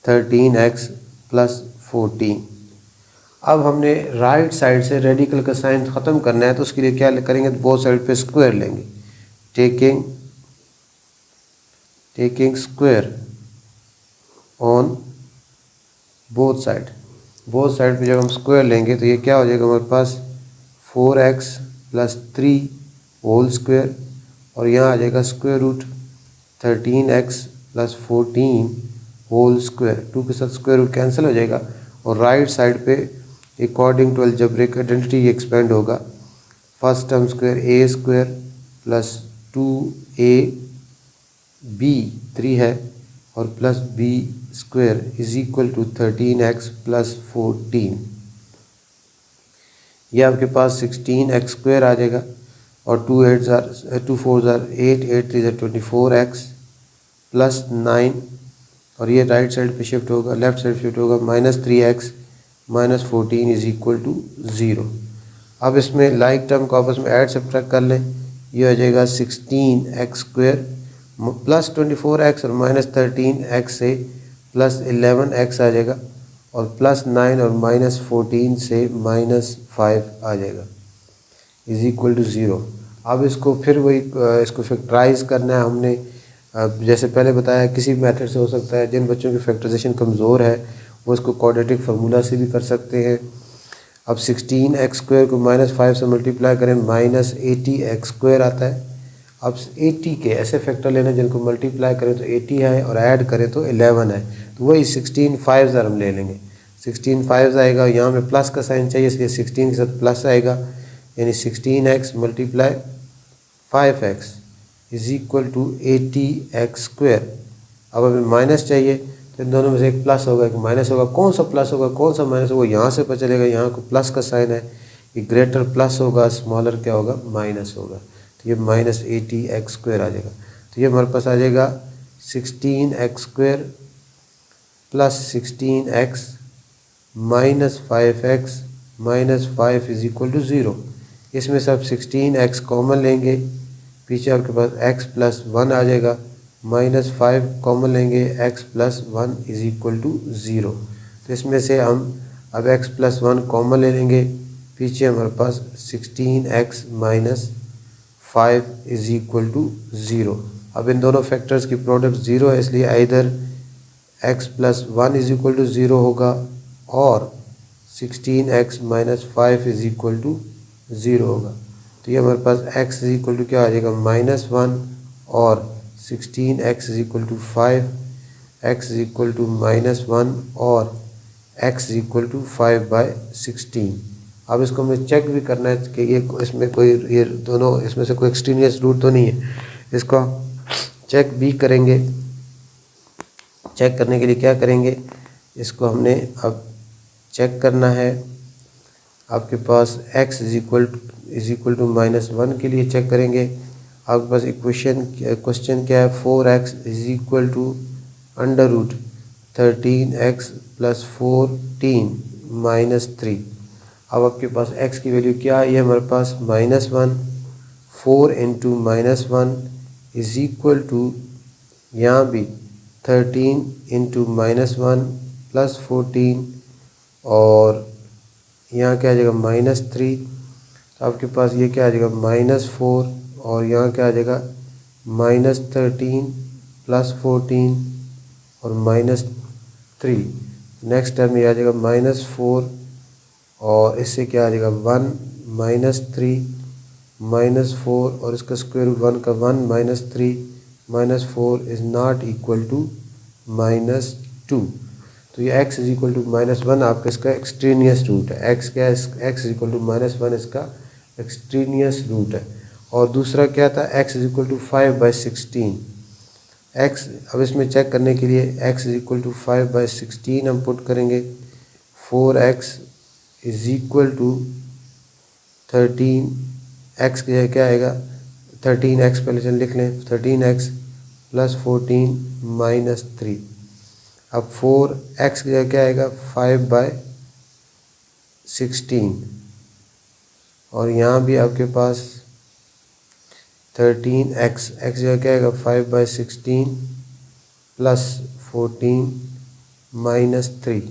13x plus 14। अब हमने राइट साइड से रेडिकल का साइन ख़त्म करना है, तो उसके लिए क्या करेंगे, तो बोथ साइड पे स्क्वायर लेंगे। Taking square on both side पे जब हम स्क्वायर लेंगे तो ये क्या हो जाएगा हमारे पास 4x प्लस 3 होल स्क्वायर, और यहाँ आ जाएगा square root 13x plus 14 whole square. 2 के साथ स्क्वायर रूट कैंसिल हो जाएगा, और राइट साइड पे अकॉर्डिंग टू अलजेब्रिक आइडेंटिटी ये एक्सपेंड होगा। First term square a square plus 2ab 3 है, और plus b square is equal to 13x plus 14। ये आपके पास 16x स्क्वायर आ जाएगा, और 2 4 8 8 3 24x प्लस 9, और ये राइट साइड पे शिफ्ट होगा, लेफ्ट साइड शिफ्ट होगा, -3x minus 14 is equal to 0। अब इसमें लाइक टर्म को आपस में ऐड सब्ट्रैक्ट कर लें, ये हो जाएगा 16x स्क्वायर प्लस 24x और -13x से प्लस 11x आ जाएगा, और प्लस 9 और -14 से -5 आ जाएगा इज इक्वल टू 0। अब इसको फिर वही इसको फैक्टराइज करना है हमने। जैसे पहले बताया, किसी मेथड से हो सकता है। जिन बच्चों की फैक्टराइजेशन कमज़ोर है वो इसको क्वाड्रेटिक फार्मूला से भी कर सकते हैं। अब 16x स्क्वायर को -5 से मल्टीप्लाई करें, -80x स्क्वायर आता है। अब 80 के ऐसे फैक्टर लेना जिनको मल्टीप्लाई करें तो 80 है, और ऐड करें तो 11 है, तो वही 16 5 हम ले लेंगे। 16 5 आएगा, यहाँ में प्लस का साइन चाहिए इसलिए 16 के साथ प्लस आएगा, यानी 16x multiply 5x is equal to 80x square. अब हमें माइनस चाहिए, तो इन दोनों में से एक प्लस होगा एक माइनस होगा। कौन सा प्लस होगा कौन सा माइनस होगा, यहाँ से पता चलेगा। यहाँ को प्लस का साइन है, ये ग्रेटर प्लस होगा, स्मॉलर क्या होगा, माइनस होगा। तो ये -80x स्क्वायर आ जाएगा। तो ये हमारे पास आ जाएगा 16x square plus 16x minus 5x minus 5 is equal to 0। इसमें से आप 16x कॉमन लेंगे, पीछे आपके पास x प्लस 1 आ जाएगा, -5 कॉमन लेंगे, x plus 1 is equal to 0। तो इसमें से हम अब x प्लस 1 कॉमन ले लेंगे, पीछे हमारे पास 16x minus 5 is equal to 0। अब इन दोनों फैक्टर्स की प्रोडक्ट 0 है, इसलिए इधर x plus 1 is equal to 0 होगा, और 16x minus 5 is equal to 0 होगा। तो ये हमारे पास x इज इक्वल टू क्या आ जाएगा, -1, और 16x is equal to 5, x is equal to -1, और x इज इक्वल टू 5/16। अब इसको हमें चेक भी करना है कि ये इसमें कोई ये दोनों इसमें से कोई एक्सट्रेनियस रूट तो नहीं है। इसको चेक भी करेंगे। चेक करने के लिए क्या करेंगे, इसको हमने अब चेक करना है। आपके पास x इज इक्वल टू -1 के लिए चेक करेंगे। आपके पास क्वेश्चन क्या है, 4x is equal to √13x plus 14 minus 3। अब आपके पास x की वैल्यू क्या है, ये हमारे पास -1, 4 इंटू -1 इज इक्वल टू यहाँ भी 13 इंटू -1 प्लस 14, और यहाँ क्या आ जाएगा -3। तो आपके पास ये क्या आ जाएगा -4, और यहाँ क्या आ जाएगा -13 प्लस 14 और -3। नेक्स्ट टर्म ये आ जाएगा -4, और इससे क्या आ जाएगा 1 -3 -4, और इसका स्क्वायर रूट 1 का 1 -3 -4 इज़ नॉट इक्वल टू -2। तो ये x इज इक्वल टू -1 आपका इसका एक्सट्रेनियस रूट है। x क्या है, x इज इक्वल टू -1 इसका एक्सट्रेनियस रूट है। और दूसरा क्या था, x is equal to 5/16। x, अब इसमें चेक करने के लिए x इज इक्वल टू 5/16 हम पुट करेंगे। 4x is equal to 13, x की जगह क्या आएगा 13x, पहले चल लिख लें 13x प्लस 14 माइनस 3। अब 4x की जगह क्या आएगा 5/16 और यहाँ भी आपके पास 13x, x की जगह क्या आएगा 5/16 प्लस 14 माइनस 3।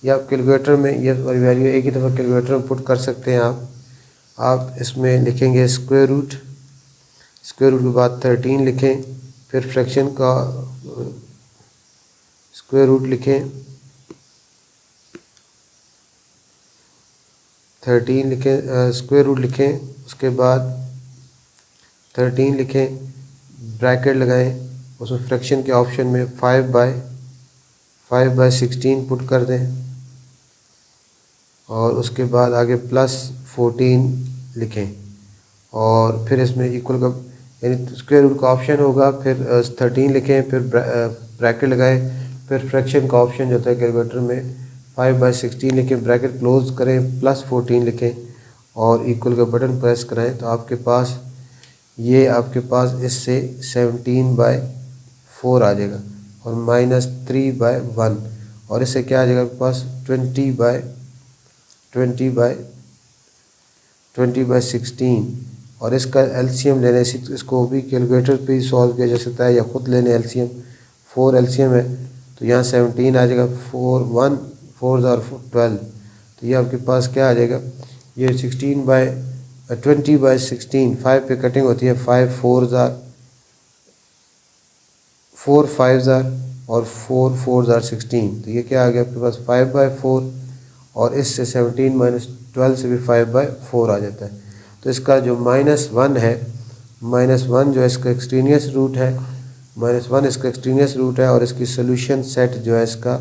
ये आप कैलकुलेटर में ये वैल्यू एक ही दफ़ा कैलकुलेटर में पुट कर सकते हैं आप इसमें लिखेंगे स्क्वायर रूट के बाद 13 लिखें, फिर फ्रैक्शन का स्क्वायर रूट लिखें, 13 लिखें, स्क्वायर रूट लिखें, उसके बाद 13 लिखें, ब्रैकेट लगाएं, उसमें फ्रैक्शन के ऑप्शन में 5/16 पुट कर दें और उसके बाद आगे प्लस 14 लिखें और फिर इसमें इक्वल का यानी स्क्वायर रूट का ऑप्शन होगा, फिर 13 लिखें, फिर ब्रैकेट लगाएं, फिर फ्रैक्शन का ऑप्शन जो होता है कैलकुलेटर में 5/16 लिखें, ब्रैकेट क्लोज करें, प्लस 14 लिखें और इक्वल का बटन प्रेस कराएं तो आपके पास इससे 17/4 आ जाएगा और माइनस 3/1 और इससे क्या आ जाएगा आपके पास 20/16 और इसका एलसीएम लेने से इसको भी कैलकुलेटर पे ही सॉल्व किया जा सकता है या ख़ुद लेने एलसीएम। 4 एलसीएम है तो यहाँ 17 आ जाएगा, 4 1 4 12 तो ये आपके पास क्या आ जाएगा, ये 20/16 5 पे कटिंग होती है, 5 4 5 और 4 4 16 तो ये क्या आ गया आपके पास 5/4 और इससे 17 माइनस 12 से भी 5/4 आ जाता है। तो इसका जो -1 है, -1 जो है इसका एक्सट्रीनियस रूट है, -1 इसका एक्सट्रीनियस रूट है और इसकी सोल्यूशन सेट जो है इसका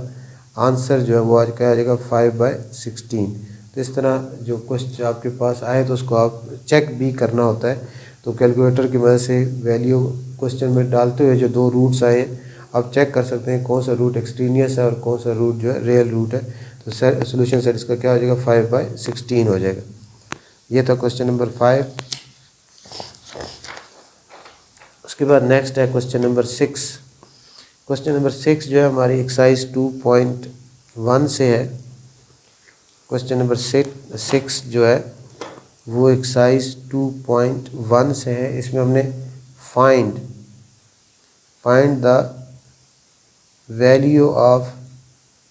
आंसर जो है वो आज क्या आ जाएगा 5/16। तो इस तरह जो क्वेश्चन आपके पास आए तो उसको आप चेक भी करना होता है। तो कैलकुलेटर की मदद से वैल्यू क्वेश्चन में डालते हुए जो दो रूट्स आए आप चेक कर सकते हैं कौन सा रूट एक्सट्रीनियस है और कौन सा रूट जो है रियल रूट है। तो सोल्यूशन सेट इसका क्या हो जाएगा 5/16 हो जाएगा। ये था क्वेश्चन नंबर 5। उसके बाद नेक्स्ट है क्वेश्चन नंबर 6। क्वेश्चन नंबर 6 जो है हमारी एक्सरसाइज 2.1 से है। क्वेश्चन नंबर 6 जो है वो एक्सरसाइज 2.1 से है। इसमें हमने find the value of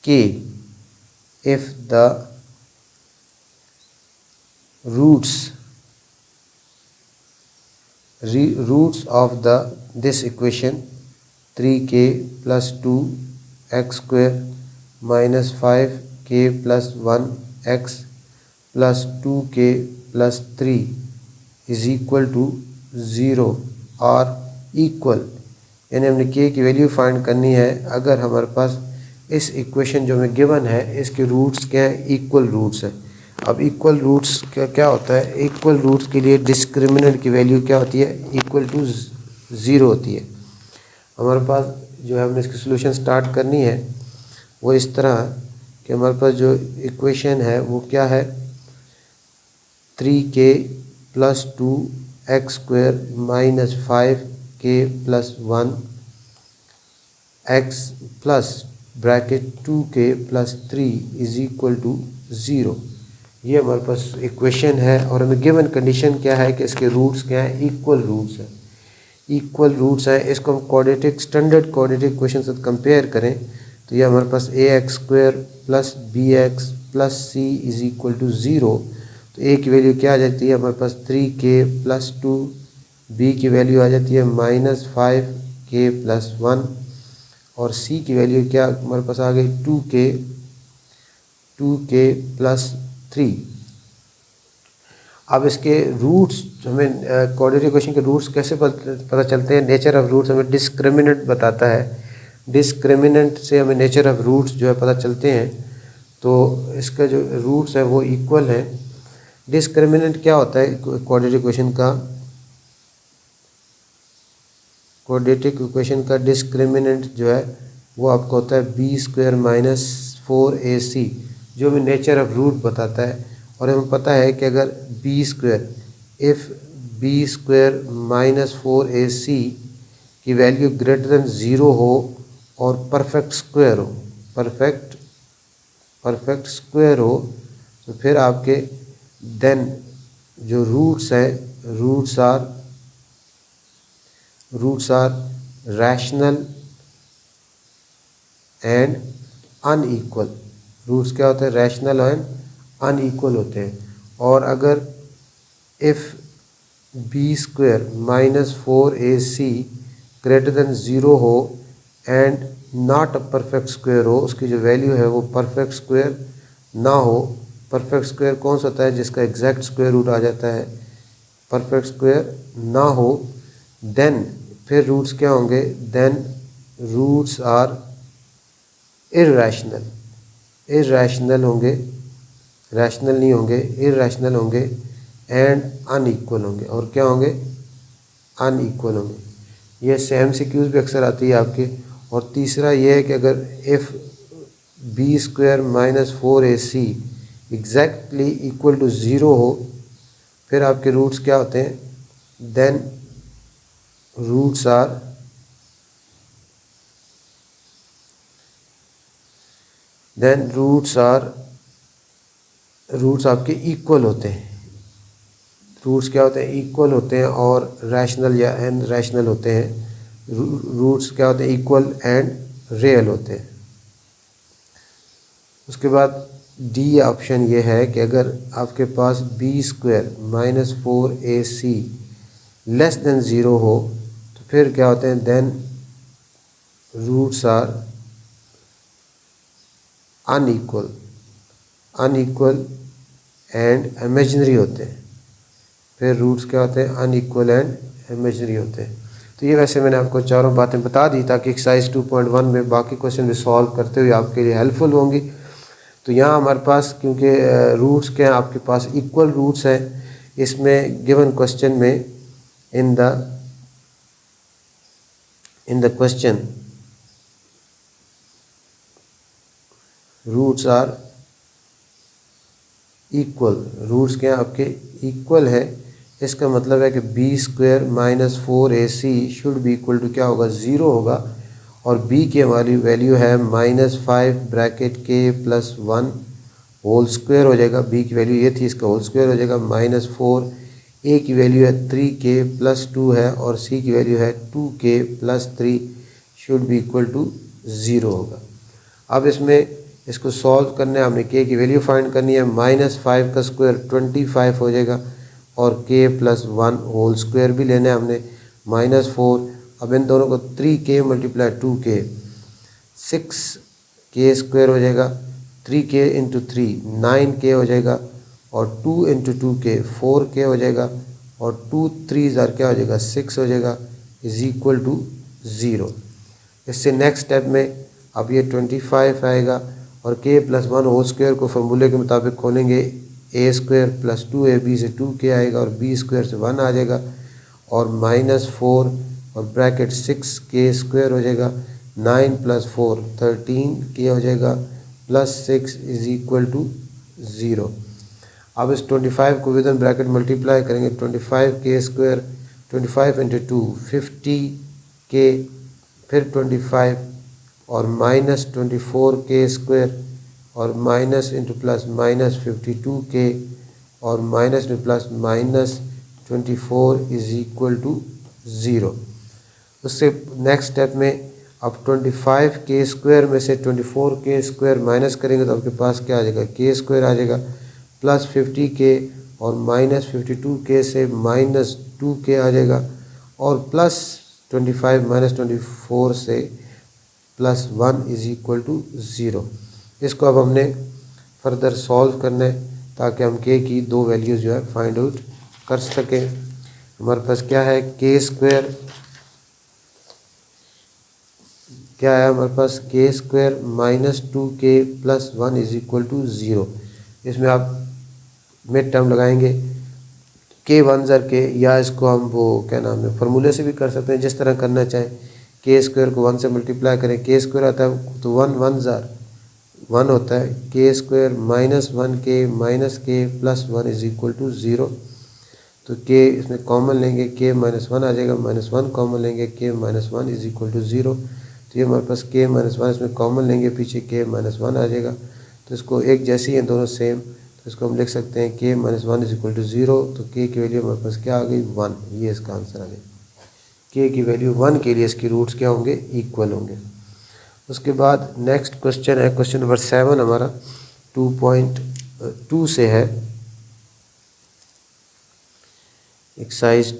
k if the roots of this equation 3k plus 2x square minus 5k plus 1x plus 2k plus 3 is equal to 0 और equal, यानी हमने k की वैल्यू फाइंड करनी है अगर हमारे पास इस इक्वेशन जो हमें गिवन है इसके रूट्स क्या है, इक्वल रूट्स है। अब इक्वल रूट्स क्या होता है, इक्वल रूट्स के लिए डिस्क्रिमिनेंट की वैल्यू क्या होती है, इक्वल टू 0 होती है। हमारे पास जो है हमने इसकी सोल्यूशन स्टार्ट करनी है वो इस तरह कि हमारे पास जो इक्वेशन है वो क्या है 3k plus 2x square minus 5k plus 1x plus bracket 2k plus 3 is equal to 0। ये हमारे पास इक्वेशन है और हमें गिवन कंडीशन क्या है कि इसके रूट्स क्या हैं, इक्वल रूट्स हैं। इक्वल रूट्स हैं, इसको हम क्वाड्रेटिक स्टैंडर्ड क्वाड्रेटिक इक्वेशन से कंपेयर करें तो ये हमारे पास ax square plus bx plus c is equal to 0। तो a की वैल्यू क्या आ जाती है हमारे पास 3k plus 2, b की वैल्यू आ जाती है -5k plus 1 और c की वैल्यू क्या हमारे पास आ गई 2k plus 3। अब इसके रूट्स हमें क्वाड्रेटिक इक्वेशन के रूट्स कैसे पता चलते हैं, नेचर ऑफ रूट्स हमें डिस्क्रिमिनेंट बताता है। डिस्क्रिमिनेंट से हमें नेचर ऑफ रूट्स जो है पता चलते हैं। तो इसका जो रूट्स है वो इक्वल है। डिस्क्रिमिनेंट क्या होता है क्वाड्रेटिक इक्वेशन का, क्वाड्रेटिक इक्वेशन का डिस्क्रिमिनेंट जो है वो आपको होता है बी स्क्वायर माइनस 4ac, जो हमें नेचर ऑफ रूट बताता है। और हमें पता है कि अगर B square, if B square minus 4ac की वैल्यू ग्रेटर देन 0 हो और परफेक्ट स्क्वायर हो, परफेक्ट स्क्वायर हो, तो फिर आपके देन जो रूट्स हैं, roots are rational and unequal. Roots क्या होते हैं? रैशनल एंड अनइक्वल होते हैं। और अगर if B square minus 4ac greater than 0 हो and not a perfect square हो, उसकी जो वैल्यू है वो परफेक्ट स्क्वायर ना हो। परफेक्ट स्क्वायर कौन सा होता है? जिसका एग्जैक्ट स्क्वायर रूट आ जाता है। परफेक्ट स्क्वायर ना हो, देन फिर रूट्स क्या होंगे? देन रूट्स आर इर्रैशनल होंगे, रैशनल नहीं होंगे, इर्रैशनल होंगे एंड अनइक्वल होंगे। और क्या होंगे? अनइक्वल होंगे। ये सेम सीक्यूज भी अक्सर आती है आपके। और तीसरा ये है कि अगर if B square minus 4ac exactly equal to 0 हो, फिर आपके रूट्स क्या होते हैं? देन रूट्स आपके इक्वल होते हैं। रूट्स क्या होते हैं? इक्वल होते हैं और रैशनल या एन रैशनल होते हैं। रूट्स क्या होते हैं? इक्वल एंड रियल होते हैं। उसके बाद डी ऑप्शन ये है कि अगर आपके पास b square minus 4ac less than 0 हो, तो फिर क्या होते हैं? Then roots are unequal and imaginary होते हैं। फिर रूट्स क्या होते हैं? अनइक्वल एंड इमेजिनरी होते हैं। तो ये वैसे मैंने आपको चारों बातें बता दी ताकि एक्सरसाइज 2.1 में बाकी क्वेश्चन भी सॉल्व करते हुए आपके लिए हेल्पफुल होंगी। तो यहाँ हमारे पास क्योंकि रूट्स क्या हैं, आपके पास इक्वल रूट्स हैं, इसमें गिवन क्वेश्चन में in the question roots are equal. Roots क्या आपके इक्वल है, इसका मतलब है कि B square minus 4ac should be equal to क्या होगा? 0 होगा। और b की हमारी वैल्यू है -5 bracket k plus 1 whole square हो जाएगा। b की वैल्यू ये थी, इसका होल स्क्वायर हो जाएगा -4। a की वैल्यू है 3k प्लस 2 है और c की वैल्यू है 2k plus 3 should be equal to 0 होगा। अब इसमें इसको सॉल्व करने हमने k की वैल्यू फाइंड करनी है। -5 का स्क्वायर 25 हो जाएगा और k प्लस 1 होल स्क्वायर भी लेना है हमने -4। अब इन दोनों को 3k multiply 2k 6k square हो जाएगा। 3k इंटू 3 9k हो जाएगा और 2 इंटू 2k 4k हो जाएगा और 2 3 क्या हो जाएगा? 6 हो जाएगा इज इक्वल टू 0। इससे नेक्स्ट स्टेप में अब ये 25 आएगा और k प्लस 1 होल स्क्वायर को फॉर्मूले के मुताबिक खोलेंगे। a स्क्वायर प्लस 2ab से 2k आएगा और b स्क्वायर से 1 आ जाएगा और -4 और ब्रैकेट 6k स्क्वायर हो जाएगा। 9 प्लस 4 13k हो जाएगा प्लस 6 इज इक्वल टू 0। अब इस 25 को विद इन ब्रैकेट मल्टीप्लाई करेंगे। 25k स्क्वायर 25 इंटू 2 50k फिर 25 और -24k स्क्वायर और माइनस इंटू प्लस -52k और minus into plus -24 is equal to 0। उससे नेक्स्ट स्टेप में अब 25k स्क्वायर में से 24k स्क्वायर माइनस करेंगे तो आपके पास क्या आ जाएगा? k स्क्वायर आ जाएगा प्लस 50k और -52k से -2k आ जाएगा और प्लस 25 -24 से प्लस 1 इज इक्वल टू 0। इसको अब हमने फर्दर सॉल्व करना है ताकि हम k की दो वैल्यूज़ जो है फाइंड आउट कर सकें। हमारे पास क्या है? k स्क्वायर क्या है हमारे पास? k square -2k plus 1 is equal to 0। इसमें आप मिड टर्म लगाएंगे के वन ज़र के, या इसको हम वो क्या नाम है फार्मूले से भी कर सकते हैं, जिस तरह करना चाहें। के स्क्वायर को 1 से मल्टीप्लाई करें, के स्क्वायर आता है तो 1 1 ज़र 1 होता है, के स्क्वायर माइनस 1 के माइनस के प्लस 1 इज इक्वल टू 0। तो के इसमें कॉमन लेंगे, के माइनस 1 आ जाएगा, माइनस 1 कॉमन लेंगे, के माइनस 1 इज इक्वल टू 0। तो ये हमारे पास के माइनस 1 इसमें कॉमन लेंगे, पीछे के माइनस 1 आ जाएगा। तो इसको एक जैसी हैं दोनों सेम, तो इसको हम लिख सकते हैं के माइनस 1 इज इक्वल टू 0। तो के की वैल्यू हमारे पास क्या आ गई 1, ये इसका आंसर आ गया। के की वैल्यू 1 के लिए इसकी रूट्स क्या होंगे, इक्वल होंगे। उसके बाद नेक्स्ट क्वेश्चन है क्वेश्चन नंबर 7 हमारा 2.2 से है, एक्सरसाइज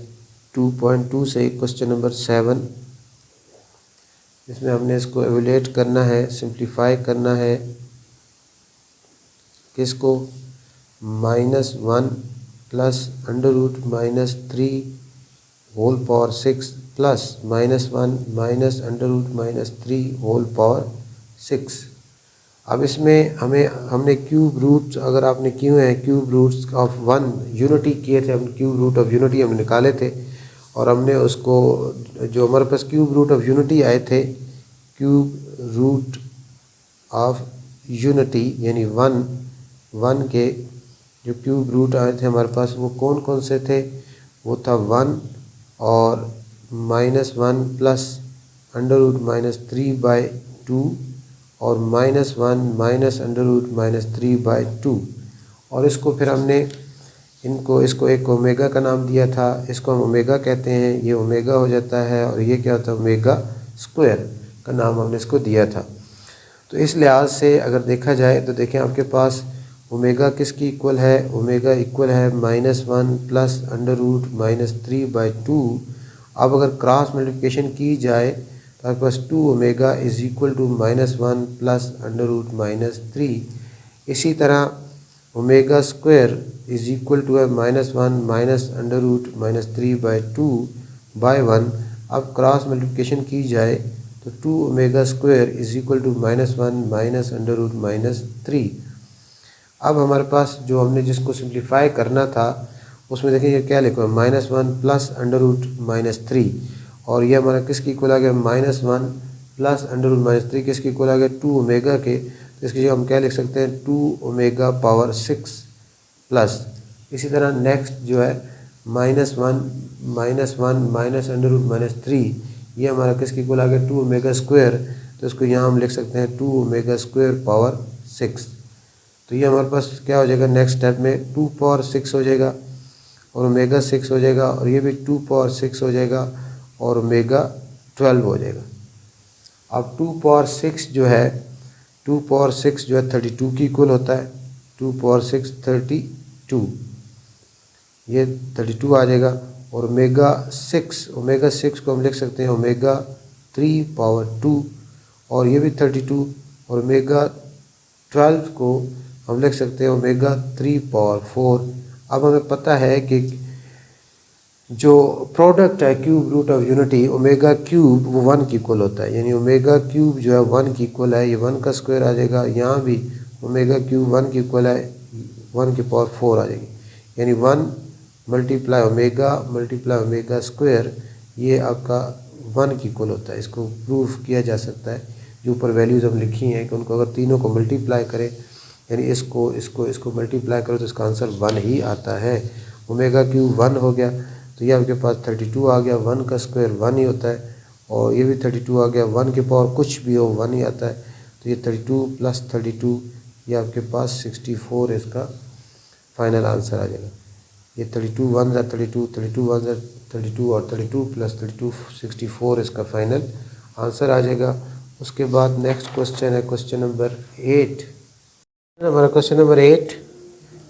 2.2 से क्वेश्चन नंबर 7। इसमें हमने इसको एवेल्यूएट करना है, सिंप्लीफाई करना है, किसको -1 plus under root -3 whole power 6 plus -1 minus under root -3 whole power 6। अब इसमें हमने क्यूब रूट्स अगर आपने किए हैं, क्यूब रूट्स ऑफ 1 यूनिटी किए थे, हम क्यूब रूट ऑफ यूनिटी हम निकाले थे, और हमने उसको जो हमारे पास क्यूब रूट ऑफ यूनिटी आए थे, क्यूब रूट ऑफ यूनिटी यानी 1 के जो क्यूब रूट आए थे हमारे पास वो कौन कौन से थे, वो था 1 और -1 प्लस अंडर रूट -3/2 और -1 माइनस अंडर रूट -3/2। और इसको फिर हमने इसको एक ओमेगा का नाम दिया था, इसको हम ओमेगा कहते हैं, ये ओमेगा हो जाता है, और ये क्या होता है ओमेगा स्क्वायर का नाम हमने इसको दिया था। तो इस लिहाज से अगर देखा जाए तो देखें आपके पास ओमेगा किसकी इक्वल है, ओमेगा इक्वल है -1 प्लस अंडर रूट -3/2। अब अगर क्रॉस मल्टीप्लिकेशन की जाए तो आपके पास 2 omega is equal to -1 plus under root -3। इसी तरह omega square is equal to है -1 माइनस अंडर रूट -3/2/1। अब क्रॉस मल्टीप्लिकेशन की जाए तो 2 omega square is equal to -1 minus under root -3। अब हमारे पास जो हमने जिसको सिंप्लीफाई करना था उसमें देखिए ये क्या लिखा है -1 प्लस अंडर रूट -3, और ये हमारा किसकी इक्वल आ गया -1 प्लस अंडर रूट -3 किसकी इक्वल आ गया 2 ओमेगा के। तो इसकी जगह हम क्या लिख सकते हैं 2 ओमेगा पावर 6 प्लस। इसी तरह नेक्स्ट जो है -1 माइनस अंडर रूट -3, ये हमारा किसकी इक्वल आ गया 2 ओमेगा स्क्वायर। तो इसको यहाँ हम लिख सकते हैं 2 ओमेगा स्क्वायर पावर 6। तो ये हमारे पास क्या हो जाएगा नेक्स्ट स्टेप में 2 पावर 6 हो जाएगा, और ओमेगा 6 हो जाएगा, और ये भी 2 पावर 6 हो जाएगा, और ओमेगा 12 हो जाएगा। अब 2 पावर 6 जो है 2 पावर 6 जो है 32 की इक्वल होता है। 2 पावर 6 32, ये 32 आ जाएगा, और ओमेगा 6 को हम लिख सकते हैं ओमेगा 3 पावर 2, और ये भी 32, और ओमेगा 12 को हम लिख सकते हैं ओमेगा 3 पावर 4। अब हमें पता है कि जो प्रोडक्ट है cube root of unity omega cube वो 1 की इक्वल होता है, यानी ओमेगा क्यूब जो है 1 की इक्वल है, ये 1 का स्क्वायर आ जाएगा। यहाँ भी ओमेगा क्यूब 1 की इक्वल है, 1 की पावर 4 आ जाएगी, यानी 1 मल्टीप्लाई ओमेगा स्क्वायर ये आपका 1 की इक्वल होता है। इसको प्रूफ किया जा सकता है, जो ऊपर वैल्यूज़ हम लिखी हैं कि उनको अगर तीनों को मल्टीप्लाई करें, यानी इसको मल्टीप्लाई करो तो इसका आंसर 1 ही आता है। ओमेगा क्यूब 1 हो गया, तो ये आपके पास 32 आ गया, 1 का स्क्वायर 1 ही होता है, और ये भी 32 आ गया, 1 के पावर कुछ भी हो 1 ही आता है। तो ये 32 प्लस 32 ये आपके पास 64 इसका फाइनल आंसर आ जाएगा। ये 32 1 ज़ा 32, 32 1 ज़ा 32, और 32 प्लस 32 64 इसका फाइनल आंसर आ जाएगा। उसके बाद नेक्स्ट क्वेश्चन है क्वेश्चन नंबर 8। हमारा क्वेश्चन नंबर 8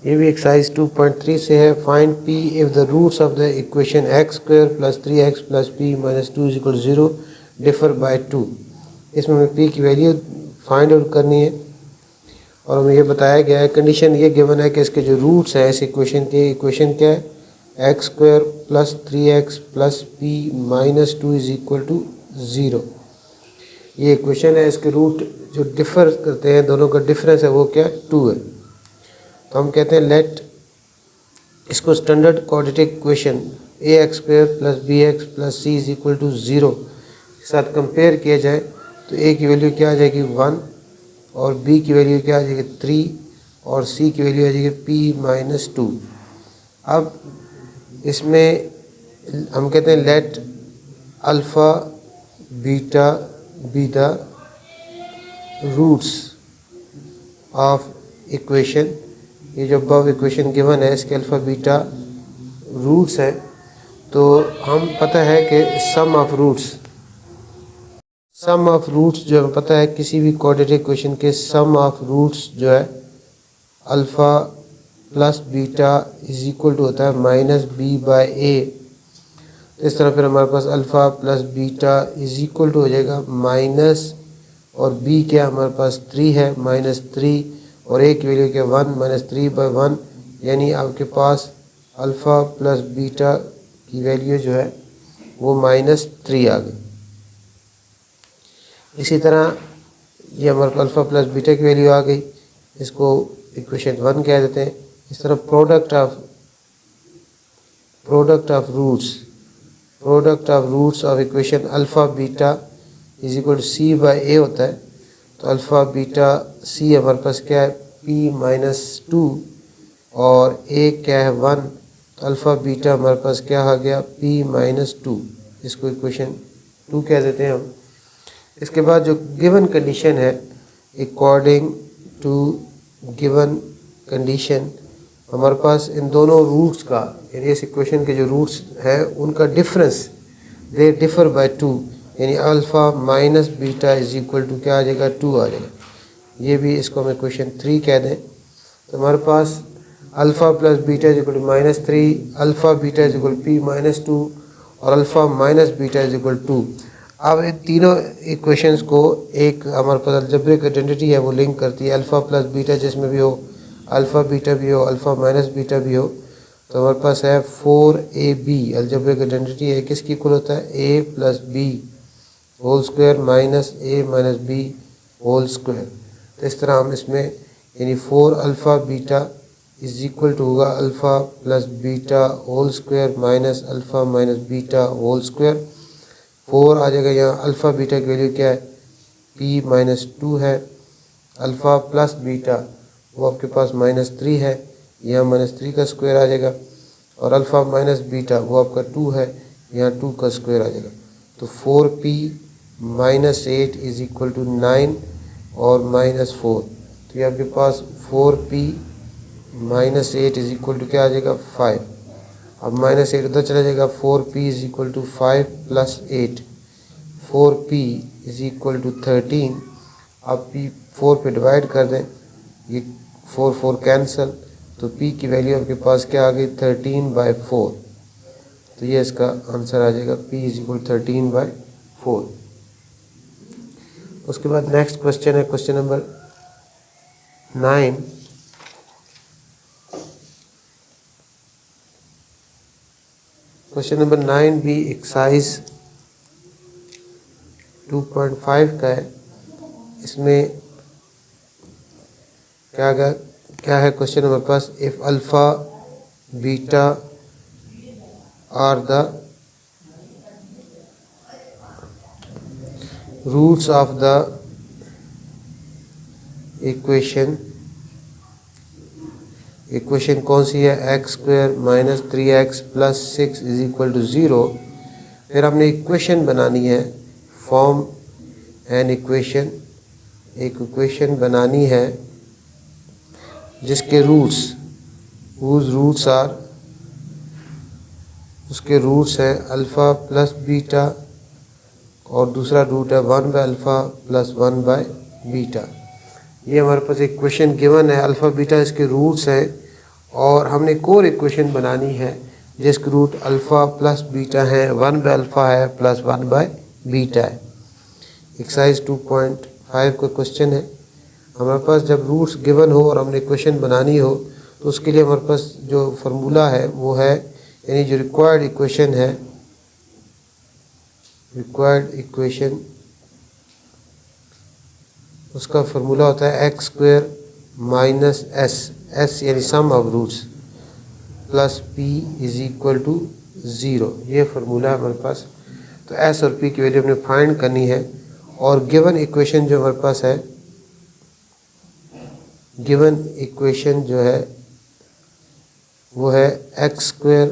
ये भी एक्सरसाइज 2.3 से है। Find P if the roots of the equation x square plus 3x plus P minus 2 is equal 0 differ by 2। इसमें हमें पी की वैल्यू फाइंड आउट करनी है, और हमें ये बताया गया है, कंडीशन ये गिवन है कि इसके जो रूट्स हैं इस इक्वेशन के, इक्वेशन क्या है x square plus 3x plus P minus 2 is equal to 0। ये इक्वेशन है, इसके रूट जो डिफ़र करते हैं, दोनों का डिफरेंस है वो क्या 2 है। तो हम कहते हैं लेट इसको standard quadratic equation ax² + bx + c = 0 के साथ कंपेयर किया जाए तो a की वैल्यू क्या आ जाएगी 1 और b की वैल्यू क्या आ जाएगी 3 और c की वैल्यू आ जाएगी p - 2। अब इसमें हम कहते हैं let alpha beta be the roots of equation. ये जो अब इक्वेशन गिवन है इसके अल्फ़ा बीटा रूट्स है, तो हम पता है कि सम ऑफ रूट्स जो हमें पता है किसी भी क्वाड्रेटिक इक्वेशन के सम ऑफ रूट्स जो है alpha plus beta is equal to होता है -b/a। तो इस तरह फिर हमारे पास alpha plus beta is equal to हो जाएगा माइनस, और b क्या हमारे पास 3 है -3, और a की वैल्यू क्या 1 -3/1, यानी आपके पास अल्फ़ा प्लस बीटा की वैल्यू जो है वो -3 आ गई। इसी तरह ये हमारे पास अल्फ़ा प्लस बीटा की वैल्यू आ गई, इसको इक्वेशन 1 कह देते हैं। इस तरह product of roots of equation alpha beta is equal to c/a होता है। तो अल्फ़ा बीटा c हमारे पास क्या है p-2 और a क्या है 1, तो अल्फ़ा बीटा हमारे पास क्या आ गया p-2, इसको इक्वेशन 2 कह देते हैं हम। इसके बाद जो गिवन कंडीशन है, अकॉर्डिंग टू गिवन कंडीशन हमारे पास इन दोनों रूट्स का, यानी इस इक्वेशन के जो रूट्स हैं उनका डिफरेंस दे डिफर बाय 2, यानी alpha minus beta is equal to क्या आ जाएगा 2 आ जाएगा। ये भी इसको हम इक्वेशन 3 कह दें। तो हमारे पास alpha plus beta is equal to -3, alpha beta is equal p-2 और alpha minus beta is equal 2। अब इन तीनों इक्वेशंस को एक हमारे पास अलजेब्रिक आइडेंटिटी है वो लिंक करती है। अल्फ़ा प्लस बीटा जिसमें भी हो, अल्फ़ा बीटा भी हो, अल्फ़ा माइनस बीटा भी हो, तो हमारे पास है 4ab अलजेब्रिक आइडेंटिटी है। किसकी इक्वल होता है a + b whole square minus a - b whole square. तो इस तरह हम इसमें यानी 4 alpha beta is equal to होगा alpha plus beta whole square minus alpha minus beta whole square. 4 आ जाएगा यहाँ। अल्फ़ा बीटा की वैल्यू क्या है p-2 है। अल्फ़ा प्लस बीटा वो आपके पास -3 है, यहाँ -3 का स्क्वायर आ जाएगा, और अल्फ़ा माइनस बीटा वो आपका 2 है, यहाँ 2 का स्क्वायर आ जाएगा। तो 4p - 8 इज इक्वल टू 9 और -4, तो ये आपके पास 4p - 8 इज इक्वल टू क्या आ जाएगा 5। अब -8 उधर चला जाएगा, 4p is equal to 5 + 8, 4p is equal to 13। अब p 4 पे डिवाइड कर दें, ये 4 कैंसल, तो p की वैल्यू आपके पास क्या आ गई 13/4। तो ये इसका आंसर आ जाएगा p इज इक्वल 13/4। उसके बाद नेक्स्ट क्वेश्चन है क्वेश्चन नंबर 9। क्वेश्चन नंबर 9 भी एक्सरसाइज 2.5 का है। इसमें क्या है क्वेश्चन हमारे पास, if alpha beta are the roots of the equation कौन सी है x² - 3x + 6 is equal to 0। फिर हमने इक्वेशन बनानी है, फॉर्म एन इक्वेशन, एक इक्वेशन बनानी है जिसके उसके रूट्स हैं अल्फ़ा प्लस बीटा, और दूसरा रूट है 1/अल्फ़ा + 1/बीटा। ये हमारे पास एक इक्वेशन गिवन है, अल्फ़ा बीटा इसके रूट्स हैं, और हमने एक और इक्वेशन बनानी है जिसके रूट अल्फ़ा प्लस बीटा है, 1/अल्फ़ा है + 1/बीटा है। एक्सरसाइज 2.5 का क्वेश्चन है। हमारे पास जब रूट्स गिवन हो और हमने इक्वेशन बनानी हो तो उसके लिए हमारे पास जो फार्मूला है वो है, यानी जो रिक्वायर्ड इक्वेशन उसका फार्मूला होता है x² - s यानी sum of roots. Plus p is equal to 0, ये फार्मूला है हमारे पास। तो एस और पी की वैल्यू हमने फाइंड करनी है। और गिवन इक्वेशन जो हमारे पास है, गिवन इक्वेशन जो है वो है x square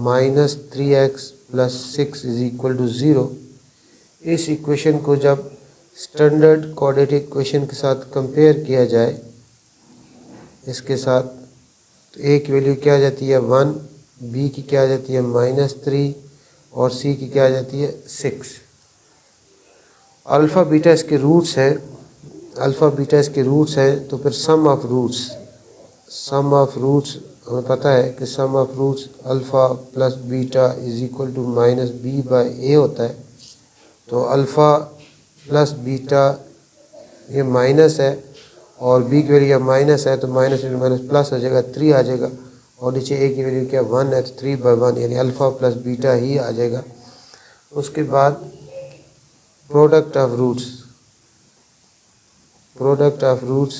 minus 3x plus 6 is equal to 0। इस इक्वेशन को जब स्टैंडर्ड क्वाड्रेटिक इक्वेशन के साथ कंपेयर किया जाए इसके साथ, तो ए की वैल्यू क्या आ जाती है 1, बी की क्या आ जाती है -3 और सी की क्या आ जाती है 6। अल्फ़ा बीटा इसके रूट्स हैं, अल्फ़ा बीटा इसके रूट्स हैं। तो फिर सम ऑफ रूट्स हमें पता है कि sum of roots alpha plus beta is equal to minus b by a होता है। तो अल्फ़ा प्लस बीटा ये माइनस है और बी की वैल्यू माइनस है, तो माइनस इंटू माइनस प्लस हो जाएगा, 3 आ जाएगा। और नीचे ए की वैल्यू क्या 1 है, तो 3/1 यानी अल्फ़ा प्लस बीटा ही आ जाएगा। उसके बाद product of roots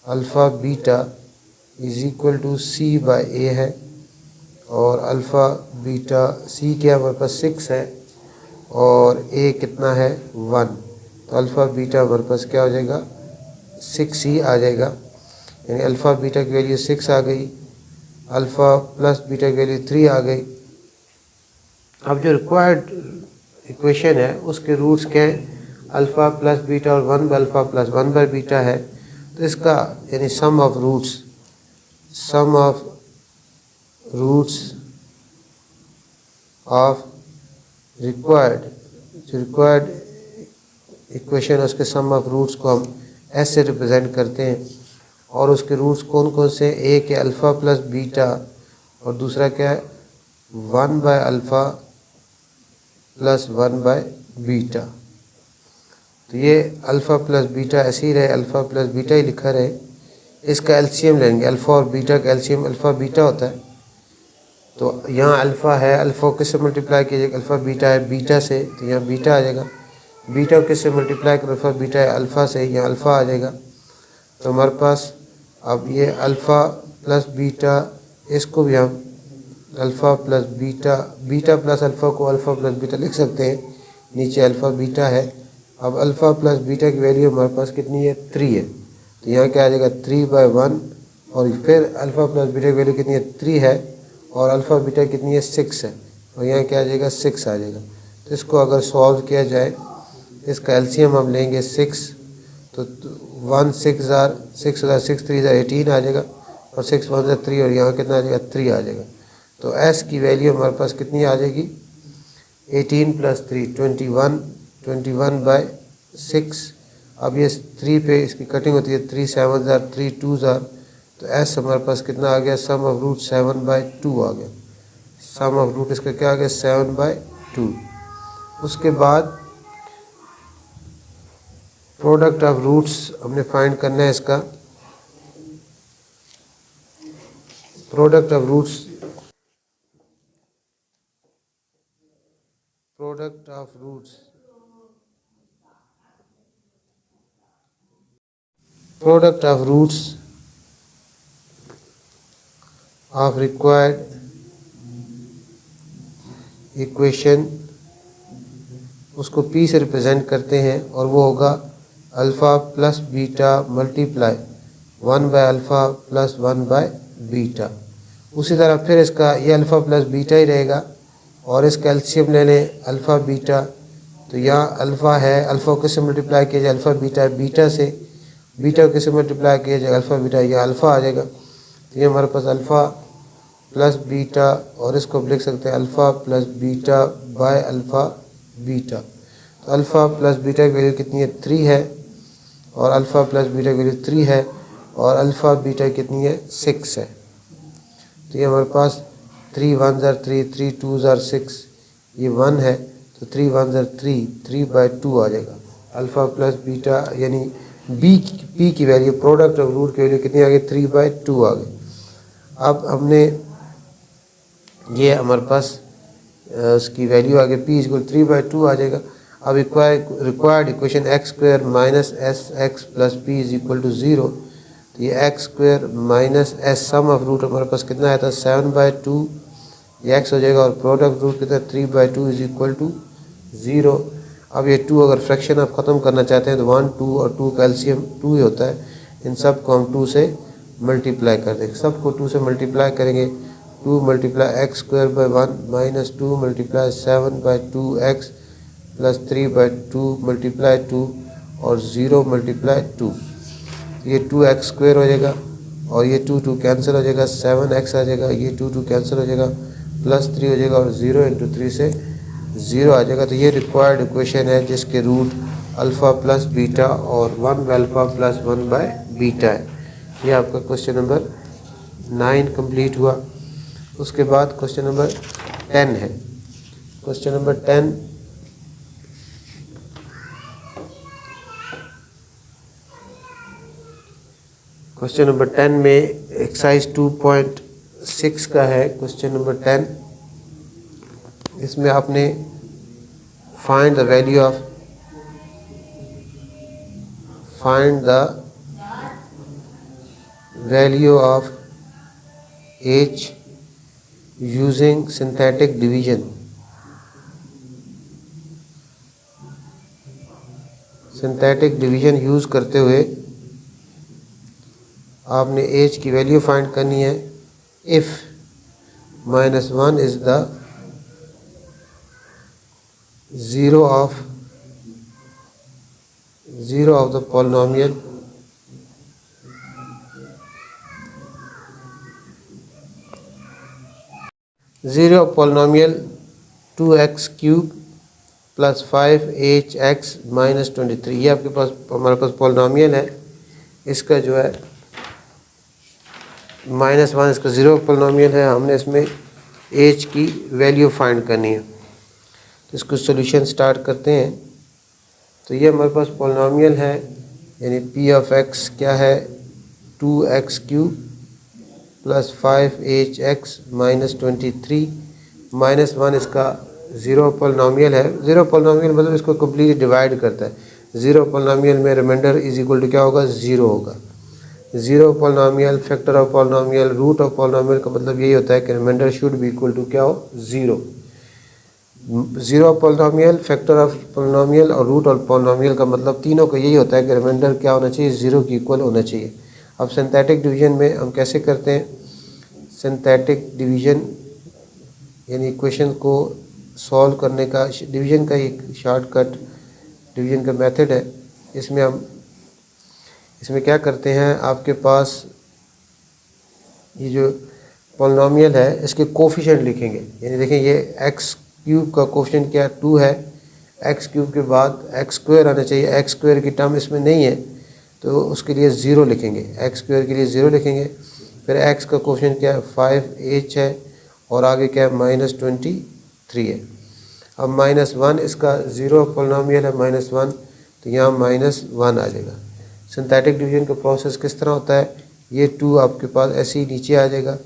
alpha beta is equal to c by a है। और अल्फ़ा बीटा सी क्या हमारे पास 6 है और ए कितना है 1, तो अल्फ़ा बीटा हमारे पास क्या हो जाएगा 6 ही आ जाएगा। यानी अल्फ़ा बीटा की वैल्यू 6 आ गई, अल्फ़ा प्लस बीटा की वैल्यू 3 आ गई। अब जो रिक्वायर्ड इक्वेशन है उसके रूट्स क्या है, अल्फ़ा प्लस बीटा और 1 by alpha plus 1 by beta है। तो इसका यानी sum of roots of required equation, उसके सम ऑफ रूट्स को हम ऐसे रिप्रेजेंट करते हैं। और उसके रूट्स कौन कौन से, एक है अल्फ़ा प्लस बीटा और दूसरा क्या है 1 by alpha plus 1 by beta. तो ये अल्फ़ा प्लस बीटा ऐसे ही रहे, अल्फ़ा प्लस बीटा ही लिखा रहे। इसका एलसीएम लेंगे, अल्फ़ा और बीटा का एलसीएम अल्फ़ा बीटा होता है। तो यहाँ अल्फ़ा है, अल्फ़ा को किससे मल्टीप्लाई कीजिएगा, अल्फ़ा बीटा है बीटा से, तो यहाँ बीटा आ जाएगा। बीटा को किससे मल्टीप्लाई कर अल्फ़ा बीटा है अल्फ़ा से, यहाँ अल्फ़ा आ जाएगा। तो हमारे पास अब ये अल्फ़ा प्लस बीटा, इसको भी हम alpha plus beta, beta plus alpha को अल्फ़ा प्लस बीटा लिख सकते हैं। नीचे अल्फ़ा बीटा है। अब अल्फ़ा प्लस बीटा की वैल्यू हमारे पास कितनी है 3 है, तो यहाँ क्या आ जाएगा 3/1। और फिर अल्फ़ा प्लस बीटा की वैल्यू कितनी है 3 है और अल्फ़ा बीटा कितनी है 6 है, और यहाँ क्या आ जाएगा 6 आ जाएगा। तो इसको अगर सॉल्व किया जाए, इसका एलसीएम हम लेंगे 6, तो 1 6 जार 6 3 18 आ जाएगा और 6 1 3 और यहाँ कितना आ जाएगा 3 आ जाएगा। तो एस की वैल्यू हमारे पास कितनी आ जाएगी 18 + 3 21/6। अब ये 3 पे इसकी कटिंग होती है, 3 7 जार 3 2 जार, तो एस हमारे पास कितना आ गया, सम ऑफ रूट 7/2 आ गया। सम ऑफ रूट इसका क्या आ गया 7/2। उसके बाद प्रोडक्ट ऑफ रूट्स हमने फाइंड करना है। इसका product of roots of required equation, उसको पी से रिप्रेजेंट करते हैं और वो होगा alpha plus beta multiply 1 by alpha plus 1 by beta. उसी तरह फिर इसका ये अल्फ़ा प्लस बीटा ही रहेगा और इसका एलसीएम ले लें अल्फ़ा बीटा। तो यहाँ अल्फ़ा है, अल्फ़ा को किससे मल्टीप्लाई किया जाए अल्फ़ा बीटा, बीटा से, बीटा को किससे मल्टीप्लाई किया जाए अल्फ़ा बीटा, यह अल्फ़ा आ जाएगा। तो ये हमारे पास अल्फ़ा प्लस बीटा और इसको हम लिख सकते हैं alpha plus beta by alpha beta. तो अल्फ़ा प्लस बीटा की वैल्यू कितनी है 3 है और अल्फ़ा प्लस बीटा की वैल्यू 3 है और अल्फ़ा बीटा कितनी है 6 है। तो ये हमारे पास 3 1 जार 3 3 2 जार 6, ये 1 है, तो 3 1 जार 3 3/2 आ जाएगा। अल्फ़ा प्लस बीटा यानी पी की वैल्यू, प्रोडक्ट ऑफ रूट की वैल्यू कितनी आ गई 3/2 आ गई। अब हमने ये हमारे पास उसकी वैल्यू आ गई पी = 3/2 आ जाएगा। अब required equation x² - sx + p = 0। तो ये X square minus S sum of root हमारे पास कितना आया था 7/2, ये एक्स हो जाएगा और प्रोडक्ट रूट कितना 3/2 इज इक्वल टू 0। अब ये 2 अगर फ्रैक्शन आप ख़त्म करना चाहते हैं तो 1 2 और 2 का एलसीएम 2 ही होता है। इन सब को हम 2 से मल्टीप्लाई कर देंगे, सबको 2 से मल्टीप्लाई करेंगे। 2 multiply x square by 1 minus 2 multiply 7/2 x plus 3/2 multiply 2 और 0 मल्टीप्लाई 2। ये 2x स्क्वायर हो जाएगा और ये 2 कैंसिल हो जाएगा, 7x आ जाएगा, ये 2 कैंसिल हो जाएगा, प्लस 3 हो जाएगा और 0 इंटू 3 से 0 आ जाएगा। तो ये रिक्वायर्ड इक्वेशन है जिसके रूट अल्फ़ा प्लस बीटा और 1 अल्फ़ा प्लस 1/बीटा है। ये आपका क्वेश्चन नंबर 9 कंप्लीट हुआ। उसके बाद क्वेश्चन नंबर 10 है। क्वेश्चन नंबर 10 क्वेश्चन नंबर 10 में एक्सरसाइज 2.6 का है। क्वेश्चन नंबर 10, इसमें आपने find the value of h using synthetic division. Synthetic division use करते हुए आपने एज की वैल्यू फाइंड करनी है। If -1 is the zero of the polynomial zero of polynomial 2x³ plus 5hx minus 23। ये आपके पास हमारे पास पॉलिनोमियल है। इसका जो है -1 इसका ज़ीरो पॉलिनोमियल है। हमने इसमें एज की वैल्यू फाइंड करनी है। तो इसको सॉल्यूशन स्टार्ट करते हैं। तो ये हमारे पास पॉलिनोमियल है, यानी p ऑफ x क्या है 2x³ प्लस 5hx माइनस 23। -1 इसका ज़ीरो पॉलिनोमियल है। ज़ीरो पॉलिनोमियल मतलब इसको कम्प्लीटली डिवाइड करता है। ज़ीरो पॉलिनोमियल में रिमाइंडर इज इक्वल टू क्या होगा 0 होगा। Zero polynomial, factor of polynomial, root of polynomial का मतलब यही होता है कि remainder should be equal to क्या हो 0। Zero of polynomial, factor of polynomial और रूट ऑफ पॉलिनोमियल का मतलब तीनों का यही होता है कि रिमाइंडर क्या होना चाहिए 0 की इक्वल होना चाहिए। अब सिंथेटिक डिवीजन में हम कैसे करते हैं? सिंथेटिक डिवीजन यानी इक्वेशन को सॉल्व करने का डिवीजन का एक शॉर्टकट डिवीजन का मेथड है। इसमें क्या करते हैं, आपके पास ये जो पॉलिनोमियल है इसके कोफिशिएंट लिखेंगे। यानी देखें ये x³ का कोफिशिएंट क्या 2 है, x³ के बाद x² आना चाहिए। x² की टर्म इसमें नहीं है तो उसके लिए 0 लिखेंगे, x² के लिए 0 लिखेंगे। फिर x का कोफिशिएंट क्या है 5h है और आगे क्या है -23 है। अब -1 इसका ज़ीरो पॉलिनोमियल है -1, तो यहाँ -1 आ जाएगा। सिंथेटिक डिवीजन का प्रोसेस किस तरह होता है, ये 2 आपके पास ऐसे ही नीचे आ जाएगा।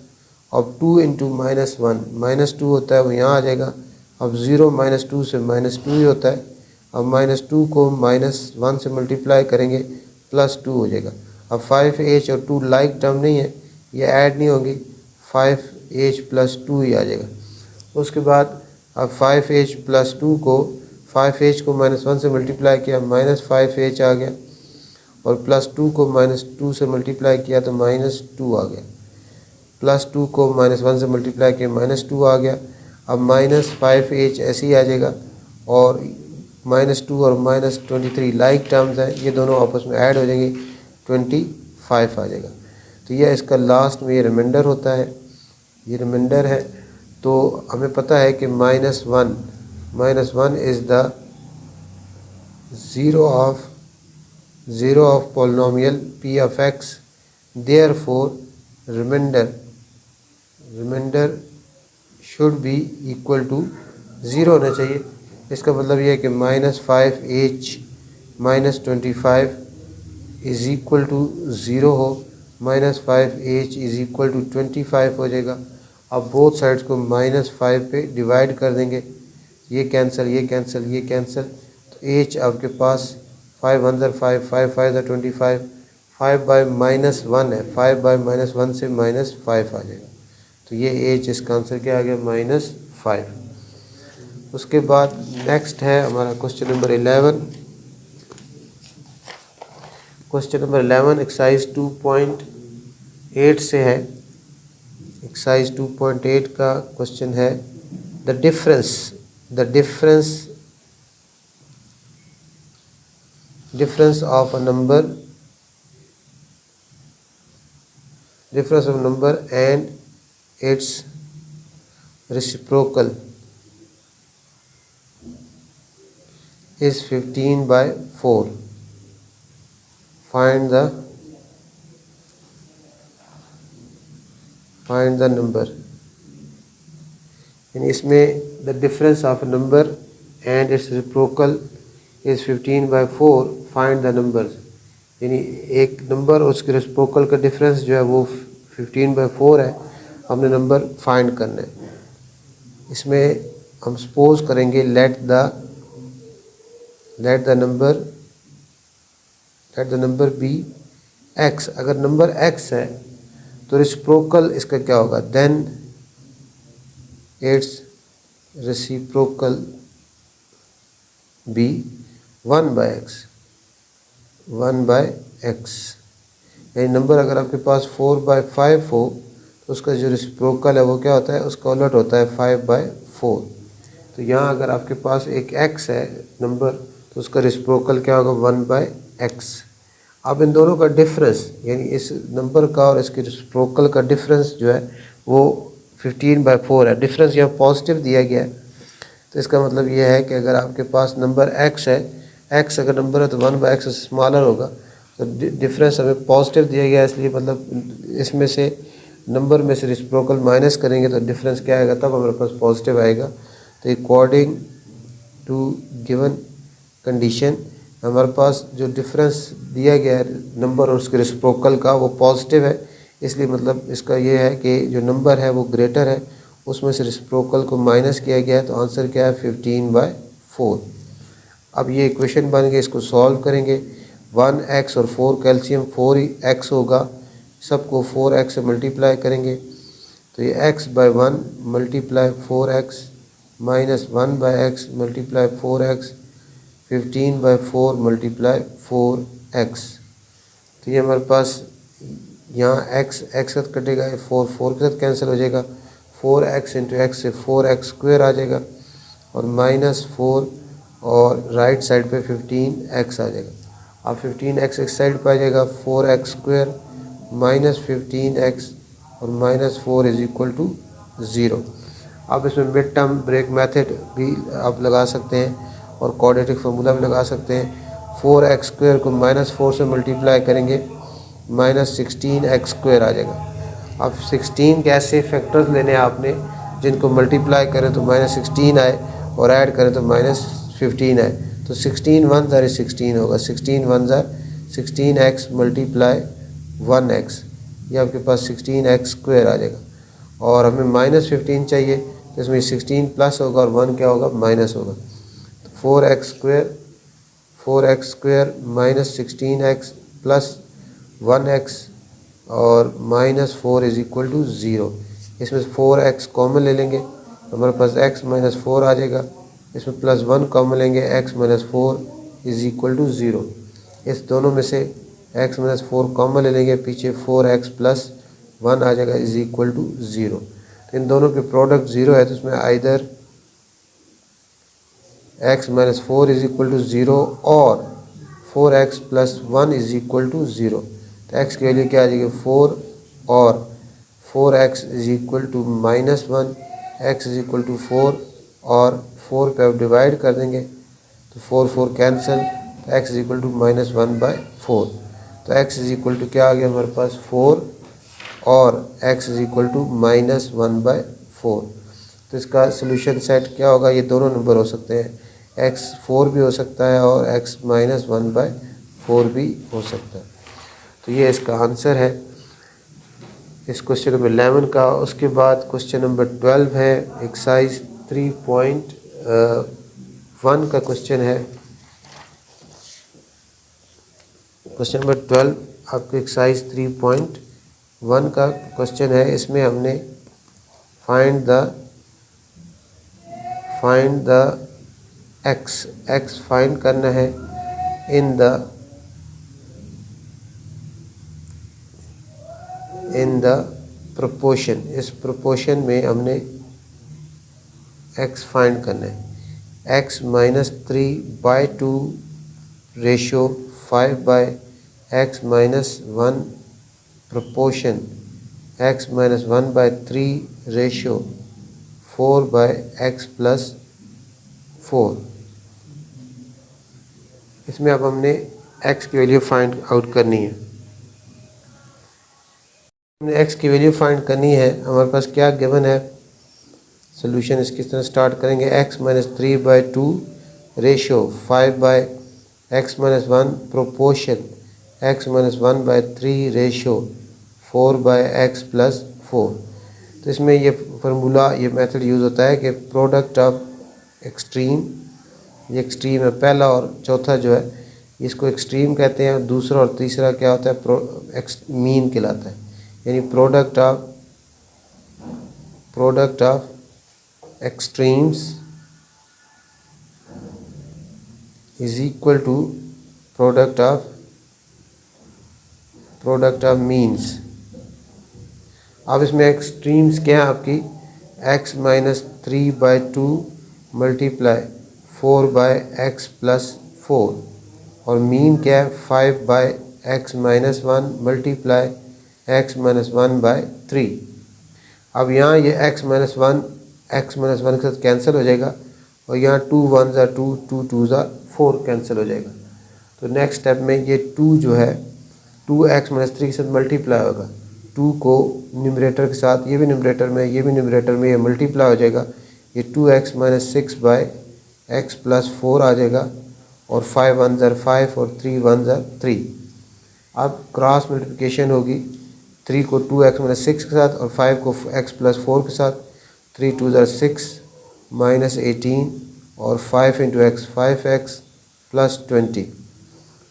अब 2 इंटू -1 -2 होता है वो यहाँ आ जाएगा। अब 0 -2 से -2 ही होता है। अब -2 को -1 से मल्टीप्लाई करेंगे +2 हो जाएगा। अब 5h और 2 लाइक टर्म नहीं है, ये ऐड नहीं होंगी, 5h + 2 ही आ जाएगा। उसके बाद अब 5h + 2 को 5h को -1 से मल्टीप्लाई किया -5h आ गया और +2 को -2 से मल्टीप्लाई किया तो -2 आ गया। +2 को -1 से मल्टीप्लाई किया -2 आ गया। अब -5h ऐसे ही आ जाएगा और -2 और -23 लाइक टर्म्स हैं, ये दोनों आपस में ऐड हो जाएंगे 25 आ जाएगा। तो यह इसका लास्ट में ये रिमाइंडर होता है, ये रिमाइंडर है। तो हमें पता है कि -1 is the zero of polynomial p of x, therefore remainder should be equal to 0 होना चाहिए। इसका मतलब ये है कि -5h -25 इज़ इक्वल टू 0 हो, -5h इज़ इक्वल टू 25 हो जाएगा। अब बोथ साइड्स को -5 पे डिवाइड कर देंगे, ये कैंसिल ये कैंसिल ये कैंसिल। तो h आपके पास 5 अंदर 5 5 5 25, 5/-1 है, 5/-1 से -5 आ जाएगा। तो ये एज इसका आंसर क्या आ गया, -5। उसके बाद नेक्स्ट है हमारा question number 11। Question number 11 exercise 2.8 से है। एक्सरसाइज 2.8 का क्वेश्चन है the difference of a number and its reciprocal is 15/4. Find the number. यानी इसमें the difference of a number and its reciprocal is 15/4. Find the numbers. यानी एक number और उसके रेसिप्रोकल का डिफरेंस जो है वो 15/4 है, हमने नंबर फाइंड करना है। इसमें हम सपोज करेंगे let the number be X. अगर नंबर एक्स है तो रेसिप्रोकल इसका क्या होगा, then it's reciprocal B 1/x। यानी नंबर अगर आपके पास 4/5 हो तो उसका जो रेसिप्रोकल है वो क्या होता है, उसका उलट होता है 5/4। तो यहाँ अगर आपके पास एक x है नंबर तो उसका रेसिप्रोकल क्या होगा, 1/x। अब इन दोनों का डिफरेंस यानी इस नंबर का और इसके रेसिप्रोकल का डिफरेंस जो है वो 15/4 है। डिफरेंस यहाँ पॉजिटिव दिया गया है, तो इसका मतलब ये है कि अगर आपके पास नंबर x है, x अगर नंबर है तो 1/x से स्मॉलर होगा, तो डिफरेंस हमें पॉजिटिव दिया गया है, इसलिए मतलब इसमें से नंबर में से रेसिप्रोकल माइनस करेंगे तो डिफरेंस क्या आएगा, तब हमारे पास पॉजिटिव आएगा। तो अकॉर्डिंग टू गिवन कंडीशन हमारे पास जो डिफरेंस दिया गया है नंबर और उसके रेसिप्रोकल का वो पॉजिटिव है, इसलिए मतलब इसका ये है कि जो नंबर है वो ग्रेटर है, उसमें से रेसिप्रोकल को माइनस किया गया है, तो आंसर क्या है 15/4। अब ये इक्वेशन बन गई, इसको सॉल्व करेंगे। 1x और 4 कैल्शियम 4x होगा, सबको 4x से मल्टीप्लाई करेंगे तो ये x/1 multiply 4x minus 1/x multiply 4x 15/4 multiply 4x। तो ये हमारे पास यहाँ x के साथ कटेगा, 4 के साथ कैंसिल हो जाएगा, 4x इंटू एक्स से 4x² आ जाएगा और -4 और राइट साइड पे 15x आ जाएगा। अब 15x इस साइड पे आ जाएगा, 4x² माइनस 15x और -4 इज इक्वल टू 0। अब इसमें मिड टर्म ब्रेक मेथड भी आप लगा सकते हैं और क्वाड्रेटिक फार्मूला भी लगा सकते हैं। 4x² को -4 से मल्टीप्लाई करेंगे, -16x² आ जाएगा। अब 16 के ऐसे फैक्टर्स लेने हैं आपने जिनको मल्टीप्लाई करें तो -16 आए और ऐड करें तो -15 आए, तो 16 1 ज़ारी 16 होगा, 16 1 ज़ार 16x मल्टीप्लाई 1x, ये आपके पास 16x² आ जाएगा। और हमें -15 चाहिए तो इसमें 16 प्लस होगा और 1 क्या होगा, माइनस होगा। तो 4x² minus 16x plus 1x और -4 इज इक्वल टू 0। इसमें 4x कॉमन ले लेंगे तो हमारे पास x - 4 आ जाएगा। इसमें +1 कॉमन लेंगे, x - 4 इज इक्वल टू 0। इस दोनों में से x - 4 कॉमन ले लेंगे, पीछे 4x + 1 आ जाएगा इज इक्वल टू 0। तो इन दोनों के प्रोडक्ट 0 है, तो इसमें either x - 4 is equal to 0 और 4x + 1 इज इक्वल टू 0। तो x की वैल्यू क्या आ जाएगी, 4 और 4x is equal to -1, x is equal to 4 और 4 पे आप डिवाइड कर देंगे तो 4 कैंसिल, तो x इज इक्वल टू -1/4। तो x इज इक्वल टू क्या आ गया हमारे पास 4 और x इज इक्वल टू -1/4। तो इसका सोल्यूशन सेट क्या होगा, ये दोनों नंबर हो सकते हैं, x 4 भी हो सकता है और x -1/4 भी हो सकता है। तो ये इसका आंसर है इस क्वेश्चन नंबर 11 का। उसके बाद क्वेश्चन नंबर 12 है, एक्सरसाइज 3.1 का क्वेश्चन है। क्वेश्चन नंबर 12 आपके एक्सरसाइज 3.1 का क्वेश्चन है। इसमें हमने फाइंड द एक्स फाइंड करना है इन द प्रोपोर्शन। इस प्रोपोर्शन में हमने एक्स फाइंड करना है। x -3/2 ratio 5/x -1 proportion x -1/3 ratio 4/x +4। इसमें अब हमने x की वैल्यू फाइंड आउट करनी है। हमने x की वैल्यू फाइंड करनी है। हमारे पास क्या गिवन है, सोल्यूशन इसकी तरह स्टार्ट करेंगे। x -3/2 ratio 5/x -1 proportion x -1/3 ratio 4/x +4। तो इसमें ये फार्मूला, ये मेथड यूज़ होता है कि प्रोडक्ट ऑफ एक्सट्रीम, ये एक्सट्रीम है पहला, और चौथा जो है इसको एक्सट्रीम कहते हैं, दूसरा और तीसरा क्या होता है, मीन कहलाता है। यानी product of extremes is equal to product of means. अब इसमें एक्सट्रीम्स क्या है आपकी, x -3/2 मल्टीप्लाई 4/x +4, और मीन क्या है 5/x -1 मल्टीप्लाई x -1/3। अब यहाँ ये x -1 के साथ कैंसिल हो जाएगा, और यहाँ 2 1 ज़ा 2, 2 2 ज़ा 4 कैंसिल हो जाएगा। तो नेक्स्ट स्टेप में ये 2 जो है 2x -3 के साथ मल्टीप्लाई होगा। 2 को न्यूमरेटर के साथ, ये भी न्यूमरेटर में, ये भी न्यूमरेटर में, ये मल्टीप्लाई हो जाएगा। ये 2x -6/x +4 आ जाएगा, और 5 1 ज़ा 5 और 3 1 ज़ा 3। अब क्रॉस मल्टीप्लिकेशन होगी, 3 को 2x -6 के साथ और 5 को x +4 के साथ। 3 2 ज़ा 6 -18, और 5 × x 5x +20।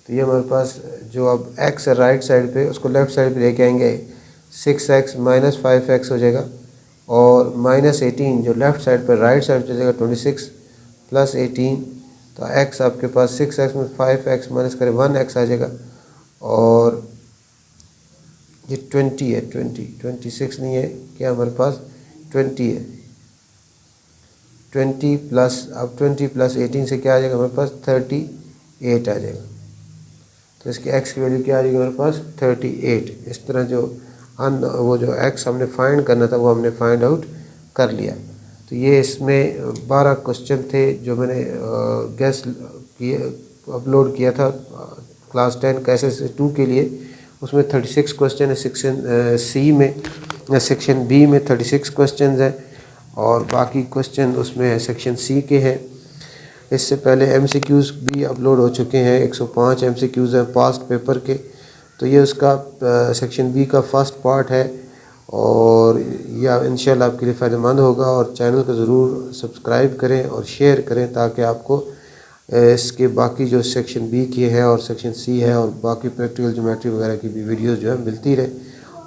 तो ये हमारे पास जो अब x है राइट साइड पे, उसको लेफ़्ट साइड पे लेके आएंगे, 6x -5x हो जाएगा, और -18 जो लेफ़्ट साइड पे राइट साइड पे जाएगा 26 +18। तो x आपके पास 6x में 5x माइनस करें 1x आ जाएगा, और ये 20 है, 26 नहीं है, क्या हमारे पास 20 है। 20 प्लस, अब 20 + 18 से क्या आ जाएगा हमारे पास 38 आ जाएगा। तो इसकी x की वैल्यू क्या आ जाएगी हमारे पास 38। इस तरह जो वो जो x हमने फाइंड करना था वो हमने फाइंड आउट कर लिया। तो ये इसमें 12 क्वेश्चन थे जो मैंने गेस किए, अपलोड किया था क्लास 10 कैसे 2 के लिए। उसमें 36 क्वेश्चन है सेक्शन सी में, या सेक्शन बी में 36 क्वेश्चन हैं, और बाकी क्वेश्चन उसमें सेक्शन सी के हैं। इससे पहले MCQs भी अपलोड हो चुके हैं, 105 MCQs हैं पास्ट पेपर के। तो ये उसका सेक्शन बी का फर्स्ट पार्ट है, और यह इंशाल्लाह आपके लिए फ़ायदेमंद होगा। और चैनल को ज़रूर सब्सक्राइब करें और शेयर करें, ताकि आपको इसके बाकी जो सेक्शन बी की है और सेक्शन सी है और बाकी प्रैक्टिकल ज्योमेट्री वगैरह की भी वीडियोज़ जो है मिलती रहे,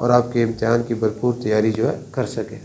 और आपके इम्तिहान की भरपूर तैयारी जो है कर सकें।